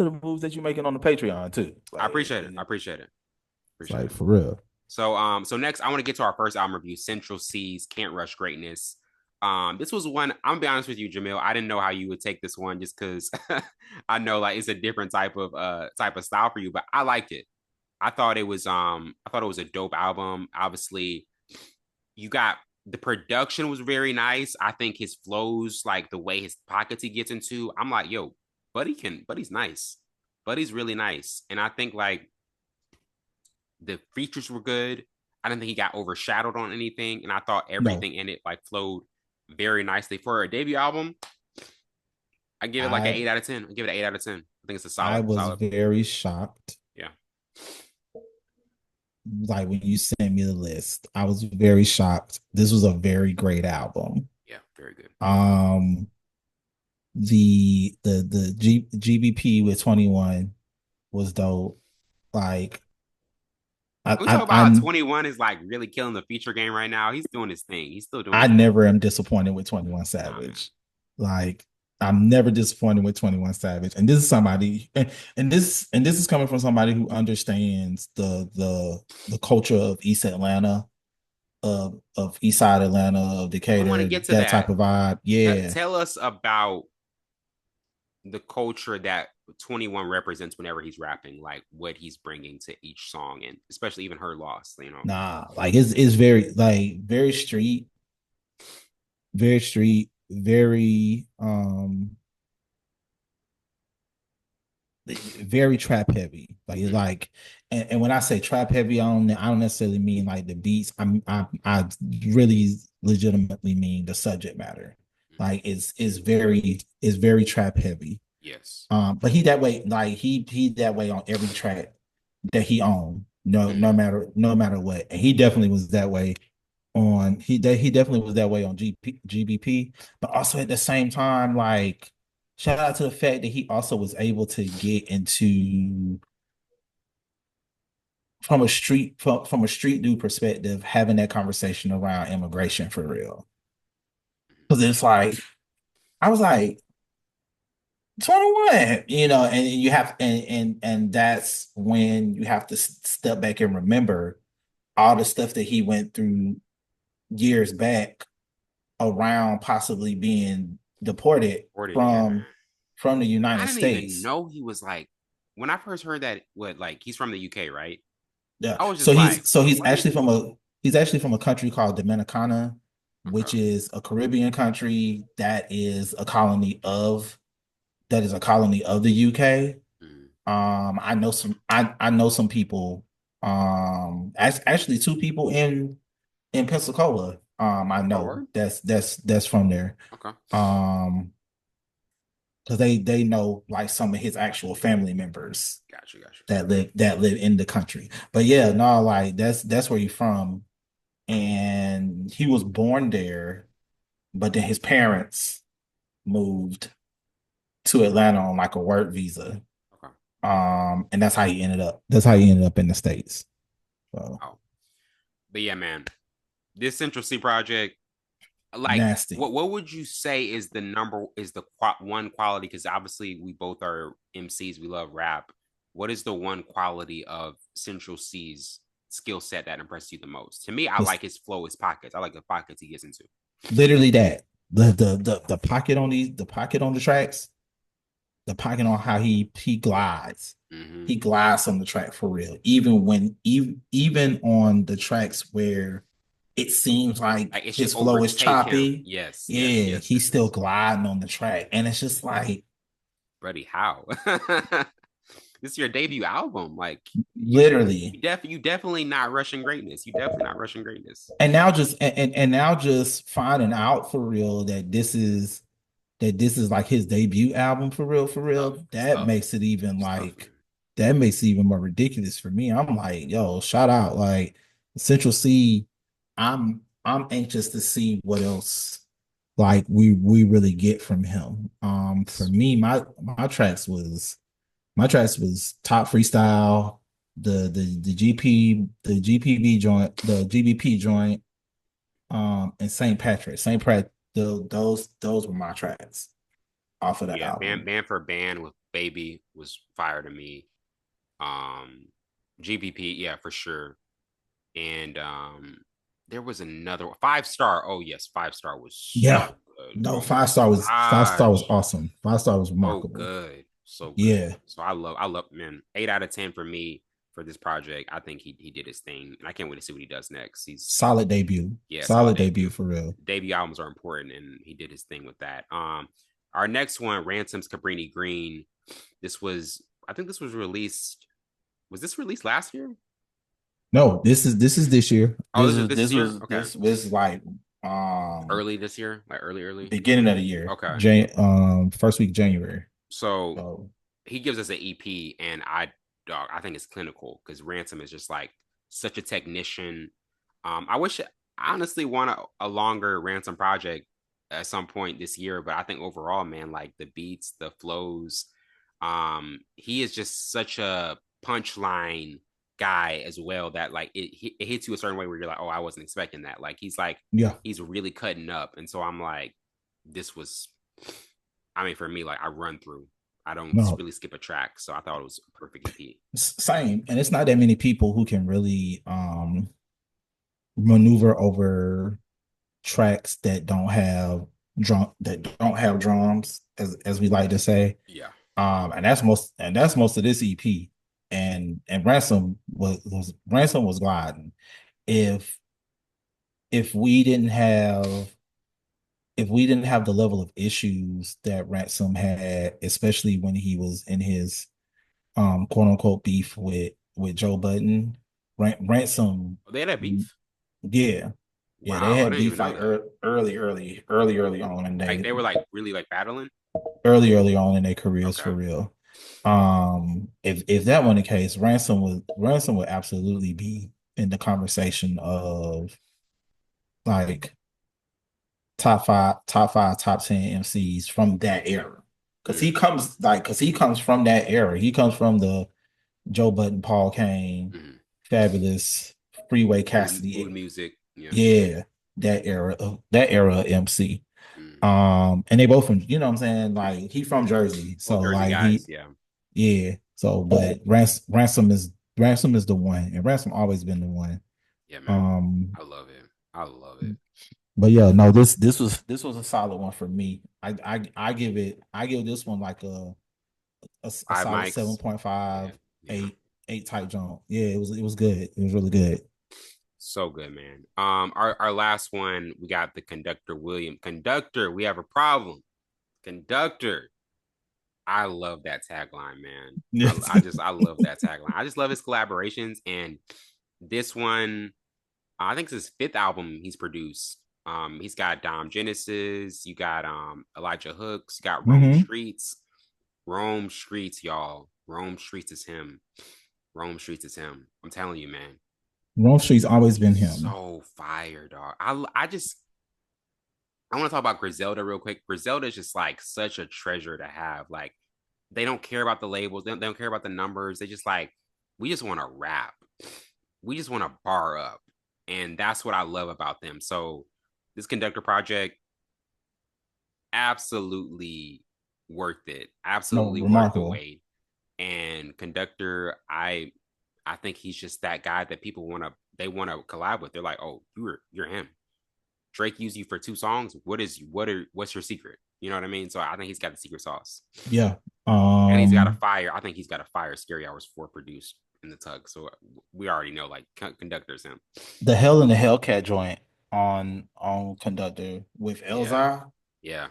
Speaker 2: the moves that you're making on the Patreon too.
Speaker 1: I
Speaker 2: Like
Speaker 1: appreciate it. I appreciate it.
Speaker 2: it's
Speaker 1: Appreciate
Speaker 2: like
Speaker 1: it.
Speaker 2: for real.
Speaker 1: So next I want to get to our first album review, Central C's Can't Rush Greatness. This was one, I'm gonna be honest with you, Jamil. I didn't know how you would take this one just because I know like it's a different type of style for you, but I liked it. I thought it was a dope album. Obviously, you got the production was very nice. I think his flows, like the way his pockets he gets into, I'm like, yo, Buddy's nice. Buddy's really nice. And I think like the features were good. I didn't think he got overshadowed on anything, and I thought
Speaker 2: No,
Speaker 1: everything in it like flowed very nicely for a debut album. I give it like an
Speaker 2: I
Speaker 1: 8 out of 10. I give it an 8 out of 10. I think it's a
Speaker 2: I was
Speaker 1: solid.
Speaker 2: very shocked.
Speaker 1: Yeah,
Speaker 2: Like when you sent me the list, I was very shocked. This was a very great album.
Speaker 1: yeah, very good.
Speaker 2: Um, the GBP with 21 was dope. Like
Speaker 1: We talk about how
Speaker 2: I
Speaker 1: 21 is like really killing the feature game right now. He's doing his thing. He's still doing
Speaker 2: I
Speaker 1: his thing.
Speaker 2: never am disappointed with 21
Speaker 1: Nah, man.
Speaker 2: Savage. Like I'm never disappointed with 21 Savage. And this is somebody and this is coming from somebody who understands the culture of East Atlanta, of East Side Atlanta, of
Speaker 1: I want to
Speaker 2: Decatur,
Speaker 1: get to
Speaker 2: that type
Speaker 1: that.
Speaker 2: of vibe. Yeah.
Speaker 1: Tell us about the culture that 21 represents whenever he's rapping, like what he's bringing to each song, and especially even Her Loss, you know.
Speaker 2: Nah, like it's very like very street, very trap heavy. Like it's
Speaker 1: Mm-hmm.
Speaker 2: like, and when I say trap heavy, I don't necessarily mean like the beats. I really legitimately mean the subject matter. Like it's very trap heavy.
Speaker 1: Yes.
Speaker 2: But he that way, like he that way on every track that he owned.
Speaker 1: Mm-hmm.
Speaker 2: No matter what, and he definitely was that way on he definitely was that way on GBP, but also at the same time, like shout out to the fact that he also was able to get into from a street dude perspective, having that conversation around immigration for real. Because it's like I was like 21, and you have and that's when you have to step back and remember all the stuff that he went through years back around possibly being deported
Speaker 1: Recorded, yeah, man.
Speaker 2: from the
Speaker 1: I
Speaker 2: United
Speaker 1: didn't even
Speaker 2: States.
Speaker 1: know he was like when I first heard that what like he's from the UK, right?
Speaker 2: Yeah.
Speaker 1: I was just like,
Speaker 2: So
Speaker 1: what?
Speaker 2: he's actually from a country called Dominicana,
Speaker 1: Okay.
Speaker 2: which is a Caribbean country that is a colony of the UK.
Speaker 1: Mm.
Speaker 2: I know some people actually two people in Pensacola. I
Speaker 1: Oh,
Speaker 2: know
Speaker 1: word?
Speaker 2: that's from there.
Speaker 1: Okay.
Speaker 2: Um because they know like some of his actual family members
Speaker 1: Gotcha.
Speaker 2: that live in the country. But yeah, no, like that's where he's from, and he was born there, but then his parents moved to Atlanta on like a work visa.
Speaker 1: Okay.
Speaker 2: And that's how he ended up. That's how he ended up in the States. So
Speaker 1: Oh, but yeah, man, this Central C project, like,
Speaker 2: nasty.
Speaker 1: what would you say is the one quality? Because obviously we both are MCs, we love rap. What is the one quality of Central C's skill set that impresses you the most? To me, I
Speaker 2: It's
Speaker 1: like his flow, his pockets. I like the pockets he gets into.
Speaker 2: literally that. The pocket on the pocket on the tracks, the pocket on how he glides.
Speaker 1: Mm-hmm.
Speaker 2: He glides on the track for real. Even on the tracks where it seems like
Speaker 1: Like it should
Speaker 2: his flow is
Speaker 1: overtake him.
Speaker 2: choppy,
Speaker 1: Yes, yes,
Speaker 2: yeah,
Speaker 1: yes,
Speaker 2: he's
Speaker 1: yes,
Speaker 2: still
Speaker 1: yes.
Speaker 2: gliding on the track. And it's just like
Speaker 1: Buddy, how? This is your debut album. Like
Speaker 2: literally.
Speaker 1: you definitely not rushing greatness. You definitely not rushing greatness.
Speaker 2: And now just finding out for real that this is like his debut album for
Speaker 1: Tough.
Speaker 2: real,
Speaker 1: It's
Speaker 2: that
Speaker 1: tough.
Speaker 2: makes it even
Speaker 1: It's tough, man.
Speaker 2: like that makes it even more ridiculous for me. I'm like, yo, shout out like Central C. I'm anxious to see what else like we really get from him. For me, my tracks was top freestyle, the GPB joint, the GBP joint, and St. Patrick. St. Patrick, those were my tracks off of the
Speaker 1: Yeah,
Speaker 2: album.
Speaker 1: band for band with Baby was fire to me. Um, GPP, yeah, for sure. And there was another 5 star. Oh yes, 5 star was so
Speaker 2: Yeah.
Speaker 1: good.
Speaker 2: No,
Speaker 1: Oh my
Speaker 2: five star was
Speaker 1: gosh,
Speaker 2: awesome. 5 star was
Speaker 1: so
Speaker 2: remarkable.
Speaker 1: good, so good.
Speaker 2: Yeah.
Speaker 1: So I love, man. 8 out of 10 for me for this project. I think he did his thing, and I can't wait to see what he does next. He's
Speaker 2: Solid debut.
Speaker 1: Yeah, solid
Speaker 2: Solid debut
Speaker 1: debut.
Speaker 2: for real.
Speaker 1: Debut albums are important, and he did his thing with that. Our next one, Ransom's Cabrini Green. I think this was released. Was this released last year?
Speaker 2: No, this is this year.
Speaker 1: Oh, this is year. Okay,
Speaker 2: This was like um
Speaker 1: early this year, like early.
Speaker 2: beginning of the year.
Speaker 1: Okay,
Speaker 2: First week January.
Speaker 1: so
Speaker 2: So
Speaker 1: he gives us an EP, and I think it's clinical because Ransom is just like such a technician. I honestly want a longer Ransom project at some point this year, but I think overall, man, like the beats, the flows, he is just such a punchline guy as well that like it hits you a certain way where you're like, oh, I wasn't expecting that. Like
Speaker 2: yeah.
Speaker 1: he's really cutting up, and so I'm like, this was, I mean, for me, like I run through. I don't
Speaker 2: No.
Speaker 1: really skip a track, so I thought it was a perfect EP.
Speaker 2: Same. And it's not that many people who can really maneuver over tracks that don't have drums, as we like to say.
Speaker 1: Yeah.
Speaker 2: And that's most of this EP. And Ransom was gliding. If if we didn't have if we didn't have the level of issues that Ransom had, especially when he was in his quote unquote beef with Joe Budden, Ransom,
Speaker 1: Oh, they had a beef.
Speaker 2: yeah, yeah, they
Speaker 1: Wow, I
Speaker 2: had
Speaker 1: didn't even
Speaker 2: beef
Speaker 1: know
Speaker 2: like
Speaker 1: that.
Speaker 2: early on, and
Speaker 1: Like
Speaker 2: they
Speaker 1: they were like really like battling.
Speaker 2: early on in their careers
Speaker 1: Okay.
Speaker 2: for real. If that were the case, Ransom would absolutely be in the conversation of like top 10 MCs from that era.
Speaker 1: Mm,
Speaker 2: Because he comes from that era. He comes from the Joe Budden, Paul Kane,
Speaker 1: mm.
Speaker 2: Fabulous, Freeway
Speaker 1: Mood
Speaker 2: Cassidy.
Speaker 1: music. Yeah.
Speaker 2: Yeah, that era of MC.
Speaker 1: Mm.
Speaker 2: And they both from, you know what I'm saying? Like he from Jersey.
Speaker 1: Both
Speaker 2: So
Speaker 1: Jersey
Speaker 2: like
Speaker 1: guys. Yeah.
Speaker 2: yeah. So but Ransom is the one, and Ransom always been the one.
Speaker 1: Yeah, man.
Speaker 2: Um,
Speaker 1: I love it. I love it.
Speaker 2: but yeah, no, this was a solid one for me. I give this one like a
Speaker 1: Five
Speaker 2: solid
Speaker 1: mics.
Speaker 2: 7.5,
Speaker 1: Yeah. Yeah.
Speaker 2: 8 type jump. Yeah, it was good. It was really good.
Speaker 1: So good, man. Our last one, we got the Conductor William. Conductor, we have a problem. Conductor. I love that tagline, man. I love that tagline. I just love his collaborations, and this one, I think it's his fifth album he's produced. He's got Dom Genesis. You got Elijah Hooks. You got Rome
Speaker 2: Mm-hmm.
Speaker 1: Streets. Rome Streets, y'all. Rome Streets is him. Rome Streets is him. I'm telling you, man.
Speaker 2: Rome Street's always been him.
Speaker 1: So fire, dog. I want to talk about Griselda real quick. Griselda is just like such a treasure to have. Like they don't care about the labels. They don't care about the numbers. They just like we just want to rap. We just want to bar up, and that's what I love about them. So this Conductor project, absolutely worth it.
Speaker 2: No,
Speaker 1: Absolutely worth the
Speaker 2: remarkable.
Speaker 1: wait. And Conductor, I think he's just that guy that people want to collab with. They're like, oh, you're him. Drake used you for 2 songs. What's your secret? You know what I mean? So I think he's got the secret sauce.
Speaker 2: Yeah.
Speaker 1: And he's got a fire. I think he's got a fire Scary Hours 4 produced in the tug. So we already know like Conductor's him.
Speaker 2: The Hell in the Hellcat joint on Conductor with
Speaker 1: Yeah.
Speaker 2: Elzar.
Speaker 1: Yeah.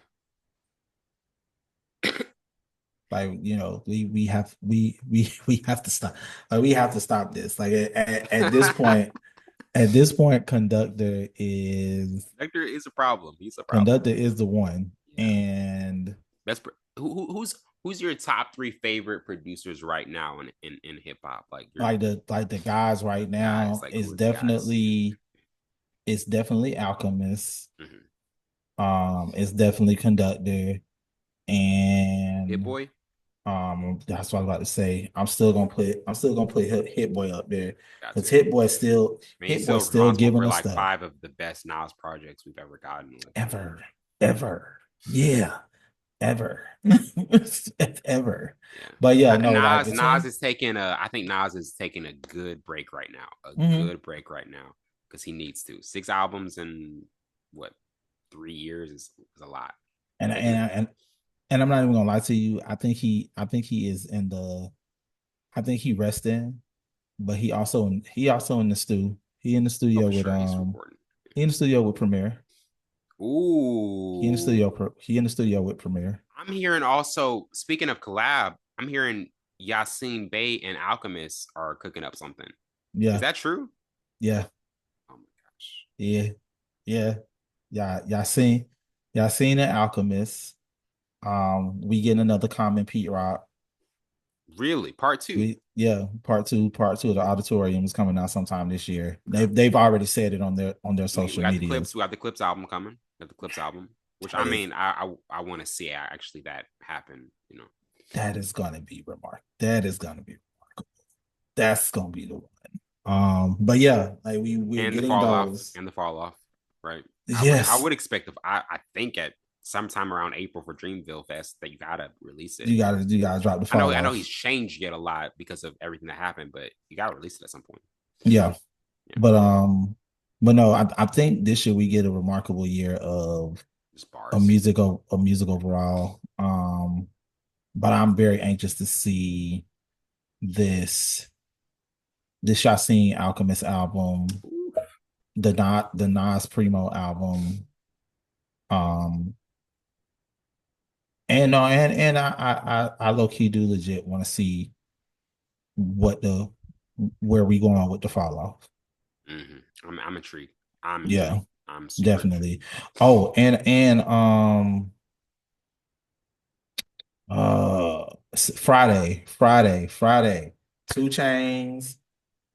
Speaker 2: Like, we have to stop. Like, we have to stop this. Like at this point, Conductor is
Speaker 1: A problem. He's a problem.
Speaker 2: Conductor is the one.
Speaker 1: Yeah.
Speaker 2: And
Speaker 1: that's who's your top 3 favorite producers right now in hip hop? Like
Speaker 2: the guys right now
Speaker 1: guys, like,
Speaker 2: is definitely Alchemist.
Speaker 1: Mm-hmm.
Speaker 2: It's definitely Conductor, and
Speaker 1: Hit Boy.
Speaker 2: That's what I was about to say. I'm still gonna put Hit Boy up there because
Speaker 1: Hit
Speaker 2: Boy still giving
Speaker 1: for
Speaker 2: us
Speaker 1: like
Speaker 2: stuff.
Speaker 1: 5 of the best Nas projects we've ever gotten.
Speaker 2: Ever. Yeah. Ever. Ever.
Speaker 1: Yeah.
Speaker 2: But yeah,
Speaker 1: no,
Speaker 2: no,
Speaker 1: Nas is taking I think Nas is taking a good break right now. Good break right now because he needs to. 6 albums in what 3 years is a lot.
Speaker 2: And I'm not even gonna lie to you. I think he is he rests in, but he also in the stew. He in the studio with he in the studio with Premier.
Speaker 1: Ooh.
Speaker 2: He in the studio with Premier.
Speaker 1: I'm hearing also, speaking of collab, I'm hearing Yasin Bey and Alchemist are cooking up something.
Speaker 2: Yeah.
Speaker 1: Is that true?
Speaker 2: Yeah.
Speaker 1: Oh my gosh.
Speaker 2: Yeah. Yeah. Yasin and Alchemist. We getting another Common Pete Rock.
Speaker 1: Really? Part 2?
Speaker 2: Part two of the Auditorium is coming out sometime this year. They've already said it on their social media.
Speaker 1: We got the Clips album coming. We got the Clips album, which I mean, I want to see actually that happen.
Speaker 2: That is gonna be remarkable. That's gonna be the one. But yeah, like we're getting those
Speaker 1: and the fall off, right?
Speaker 2: Yes,
Speaker 1: I would expect I think at sometime around April for Dreamville Fest that you gotta release it.
Speaker 2: You gotta drop the fall.
Speaker 1: I know he's changed yet a lot because of everything that happened, but you gotta release it at some point.
Speaker 2: Yeah. But no, I think this year we get a remarkable year of a music overall. But I'm very anxious to see this Yasin Alchemist album, the Nas Primo album. And I low key do legit want to see where we going with the fall off.
Speaker 1: Mm-hmm. I'm intrigued. I'm
Speaker 2: definitely
Speaker 1: intrigued.
Speaker 2: Oh, and Friday 2 Chainz,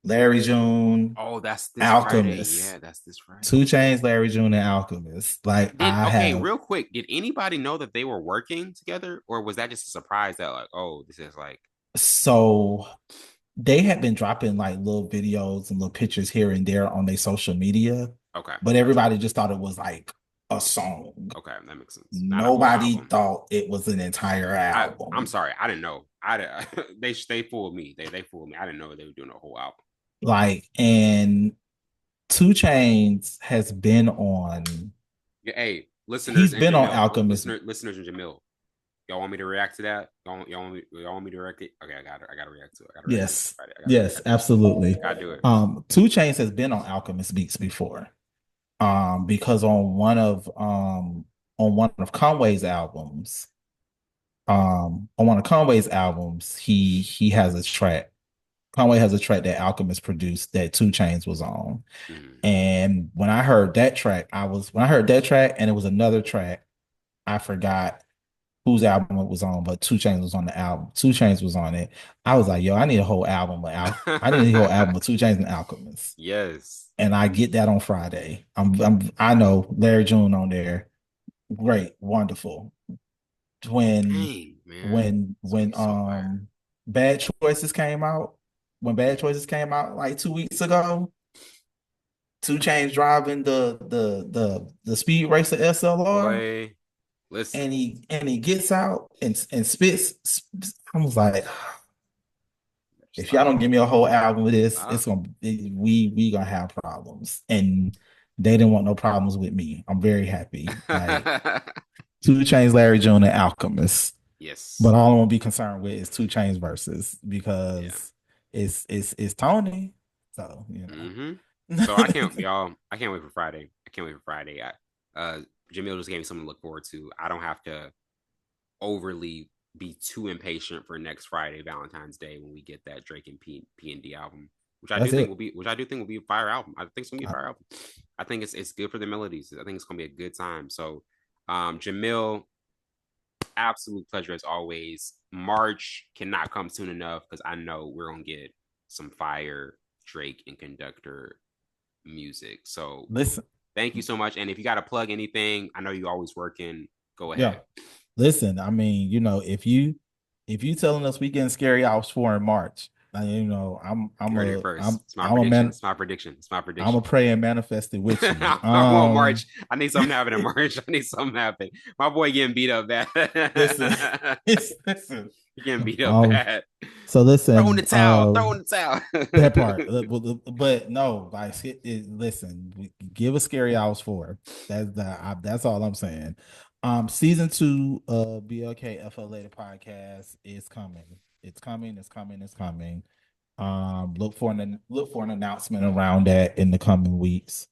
Speaker 2: Larry June.
Speaker 1: Oh, that's this
Speaker 2: Alchemist.
Speaker 1: Friday. Yeah, that's this Friday.
Speaker 2: 2 Chainz, Larry June, and Alchemist. Like,
Speaker 1: real quick, did anybody know that they were working together, or was that just a surprise that like, oh, this is like?
Speaker 2: So they had been dropping like little videos and little pictures here and there on their social media.
Speaker 1: Okay.
Speaker 2: But everybody just thought it was like a song.
Speaker 1: Okay, that makes sense.
Speaker 2: Nobody thought it was an entire album.
Speaker 1: I'm sorry, I didn't know. They fooled me. They fooled me. I didn't know they were doing a whole album.
Speaker 2: Like, and 2 Chainz has been on.
Speaker 1: Hey, listeners,
Speaker 2: he's been on Alchemist.
Speaker 1: Listeners and Jamil, y'all want me to react to that? Y'all want me to react it? Okay, I got to react to it.
Speaker 2: Yes, absolutely.
Speaker 1: Gotta do it.
Speaker 2: 2 Chainz has been on Alchemist beats before. Because on one of Conway's albums, he has a track Conway has a track that Alchemist produced that 2 Chainz was on.
Speaker 1: Mm.
Speaker 2: And when I heard that track, when I heard that track and it was another track, I forgot whose album it was on, but 2 Chainz was on the album. 2 Chainz was on it. I was like, yo, I need a whole album of I need a whole album of 2 Chainz and Alchemist.
Speaker 1: Yes.
Speaker 2: And I get that on Friday. I know Larry June on there. Great, wonderful. When
Speaker 1: Dang, man.
Speaker 2: when
Speaker 1: It's gonna
Speaker 2: when
Speaker 1: be so fire.
Speaker 2: Bad Choices came out, when Bad Choices came out like 2 weeks ago, 2 Chainz driving the speed racer SLR,
Speaker 1: Boy, listen.
Speaker 2: and he gets out and spits. I was like, if y'all don't
Speaker 1: Stop.
Speaker 2: give me a whole album of this,
Speaker 1: Stop.
Speaker 2: we gonna have problems. And they didn't want no problems with me. I'm very happy. Like 2 Chainz, Larry June, and Alchemist. But
Speaker 1: Yes.
Speaker 2: all I'm gonna be concerned with is 2 Chainz verses
Speaker 1: Yeah.
Speaker 2: because it's Tony. So
Speaker 1: Hmm. So I can't, y'all. I can't wait for Friday. I can't wait for Friday. Uh, Jamil just gave me something to look forward to. I don't have to overly be too impatient for next Friday, Valentine's Day, when we get that Drake and P&D album,
Speaker 2: That's it.
Speaker 1: which I do think will be a fire album. I think it's gonna be a
Speaker 2: Uh,
Speaker 1: fire album. I think it's good for the melodies. I think it's gonna be a good time. So, Jamil, absolute pleasure as always. March cannot come soon enough because I know we're gonna get some fire Drake and Conductor music. So
Speaker 2: Listen,
Speaker 1: thank you so much. And if you got to plug anything, I know you're always working. Go
Speaker 2: yeah.
Speaker 1: ahead.
Speaker 2: Listen, I mean, if you telling us we getting scary hours for in March,
Speaker 1: You heard it first. It's my
Speaker 2: I'm a
Speaker 1: prediction.
Speaker 2: man.
Speaker 1: It's my prediction. It's my
Speaker 2: I'm a
Speaker 1: prediction.
Speaker 2: pray and manifest it with you.
Speaker 1: I want March. I need something to happen in March. I need something to happen. My boy getting beat up bad.
Speaker 2: Listen, listen.
Speaker 1: He getting beat up
Speaker 2: Um,
Speaker 1: bad.
Speaker 2: so
Speaker 1: Throw in the
Speaker 2: listen,
Speaker 1: towel. Throw in the
Speaker 2: that part,
Speaker 1: towel.
Speaker 2: but no, like, listen, give a scary hours for. That's all I'm saying. Season 2 of BLKFLA the podcast is coming. It's coming. It's coming. It's coming. Look for an announcement around that in the coming weeks.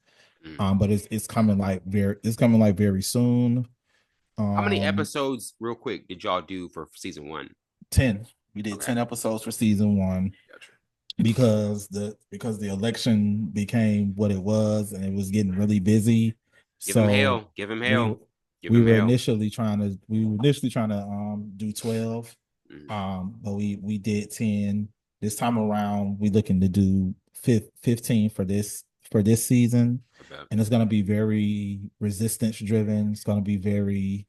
Speaker 1: Mm.
Speaker 2: But it's coming like very soon.
Speaker 1: How many
Speaker 2: Um,
Speaker 1: episodes, real quick, did y'all do for season 1?
Speaker 2: 10. We did
Speaker 1: Okay,
Speaker 2: 10 episodes for season 1
Speaker 1: gotcha.
Speaker 2: because the election became what it was and it was getting really busy.
Speaker 1: Give him
Speaker 2: So
Speaker 1: hell. Give him
Speaker 2: we
Speaker 1: hell. Give
Speaker 2: we
Speaker 1: him
Speaker 2: were
Speaker 1: hell.
Speaker 2: initially trying to do 12.
Speaker 1: Mm.
Speaker 2: But we did 10. This time around we looking to do 15 for this season.
Speaker 1: Okay.
Speaker 2: And it's going to be very resistance driven. It's going to be very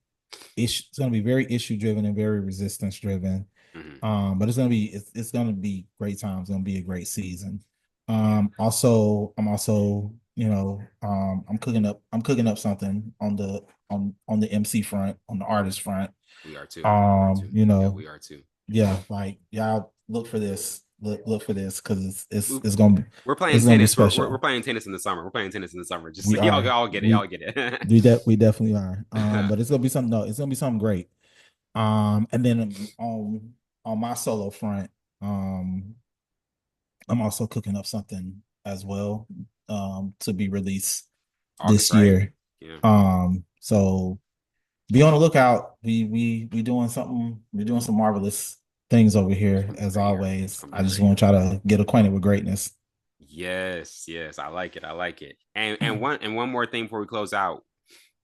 Speaker 2: issue driven and very resistance driven.
Speaker 1: Mm-hmm.
Speaker 2: But it's gonna be great times. It's gonna be a great season.
Speaker 1: Yeah,
Speaker 2: I'm also, I'm cooking up something on the MC front, on the artist front.
Speaker 1: we are too. We are
Speaker 2: Um,
Speaker 1: too.
Speaker 2: you
Speaker 1: Yeah,
Speaker 2: know,
Speaker 1: we are too.
Speaker 2: yeah, like y'all look for this. Look for this because
Speaker 1: We, we're
Speaker 2: it's
Speaker 1: playing
Speaker 2: gonna be
Speaker 1: tennis. We're
Speaker 2: special.
Speaker 1: playing tennis in the summer. We're playing tennis in the summer. Just
Speaker 2: We
Speaker 1: y'all,
Speaker 2: are
Speaker 1: y'all get it.
Speaker 2: we
Speaker 1: Y'all get it.
Speaker 2: we definitely are. But it's gonna be something. No, it's gonna be something great. And then on my solo front, um, I'm also cooking up something as well, to be released
Speaker 1: August,
Speaker 2: this
Speaker 1: right?
Speaker 2: year.
Speaker 1: Yeah,
Speaker 2: So be on the lookout. We doing something. We're doing some marvelous things over
Speaker 1: it's
Speaker 2: here
Speaker 1: gonna be a
Speaker 2: as
Speaker 1: great year. It's
Speaker 2: always.
Speaker 1: gonna be
Speaker 2: I
Speaker 1: a
Speaker 2: just
Speaker 1: great
Speaker 2: want
Speaker 1: year.
Speaker 2: y'all to get acquainted with greatness.
Speaker 1: Yes, yes, I like it. I like it. And one more thing before we close out.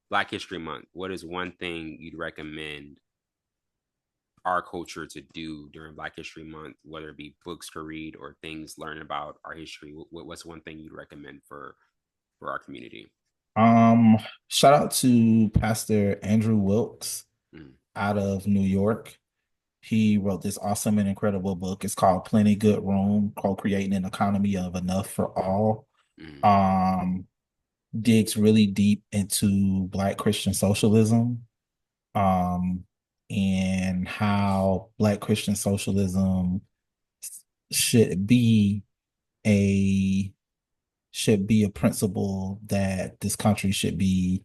Speaker 1: Black History Month. What is one thing you'd recommend our culture to do during Black History Month, whether it be books to read or things learn about our history? What's one thing you'd recommend for our community?
Speaker 2: Um, Shout out to Pastor Andrew Wilkes
Speaker 1: Mm,
Speaker 2: out of New York. He wrote this awesome and incredible book. It's called Plenty Good Room, called Creating an Economy of Enough for All.
Speaker 1: mm,
Speaker 2: Um, Digs really deep into Black Christian socialism, um, and how Black Christian socialism should be a a principle that this country should be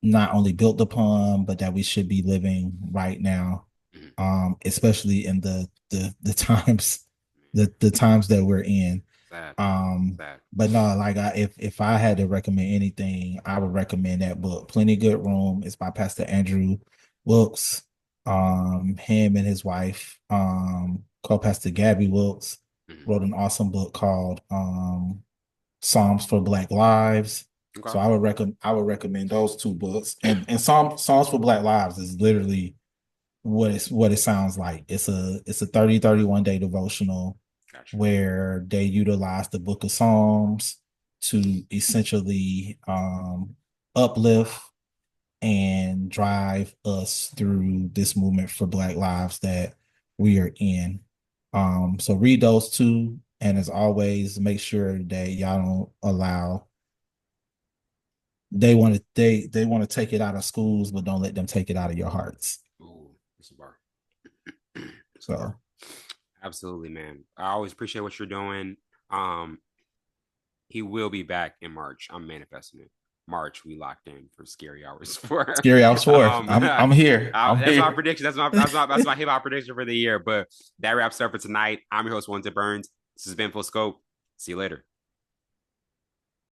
Speaker 2: not only built upon, but that we should be living right now,
Speaker 1: mm.
Speaker 2: especially in the times the times that we're in.
Speaker 1: Sad,
Speaker 2: Um,
Speaker 1: sad.
Speaker 2: but no, like if I had to recommend anything, I would recommend that book. Plenty Good Room. It's by Pastor Andrew Wilkes. Him and his wife, co-pastor Gabby Wilkes, wrote an awesome book called Psalms for Black Lives.
Speaker 1: Okay.
Speaker 2: So I would recommend those two books. And Psalms for Black Lives is literally what it sounds like. It's a 31 day devotional
Speaker 1: Gotcha.
Speaker 2: where they utilize the book of Psalms to essentially uplift and drive us through this movement for Black lives that we are in. So read those two, and as always, make sure that y'all don't allow they want to take it out of schools, but don't let them take it out of your hearts.
Speaker 1: Ooh, it's a bar. It's a
Speaker 2: So
Speaker 1: bar. Absolutely, man. I always appreciate what you're doing. Um, he will be back in March. I'm manifesting it. March, we locked in for scary hours for.
Speaker 2: Scary Hours 4.
Speaker 1: Um,
Speaker 2: I'm here. I'm
Speaker 1: that's my
Speaker 2: here.
Speaker 1: prediction. That's my hip hop prediction for the year. But that wraps up for tonight. I'm your host, Wellington Burns. This has been Full Scope. See you later.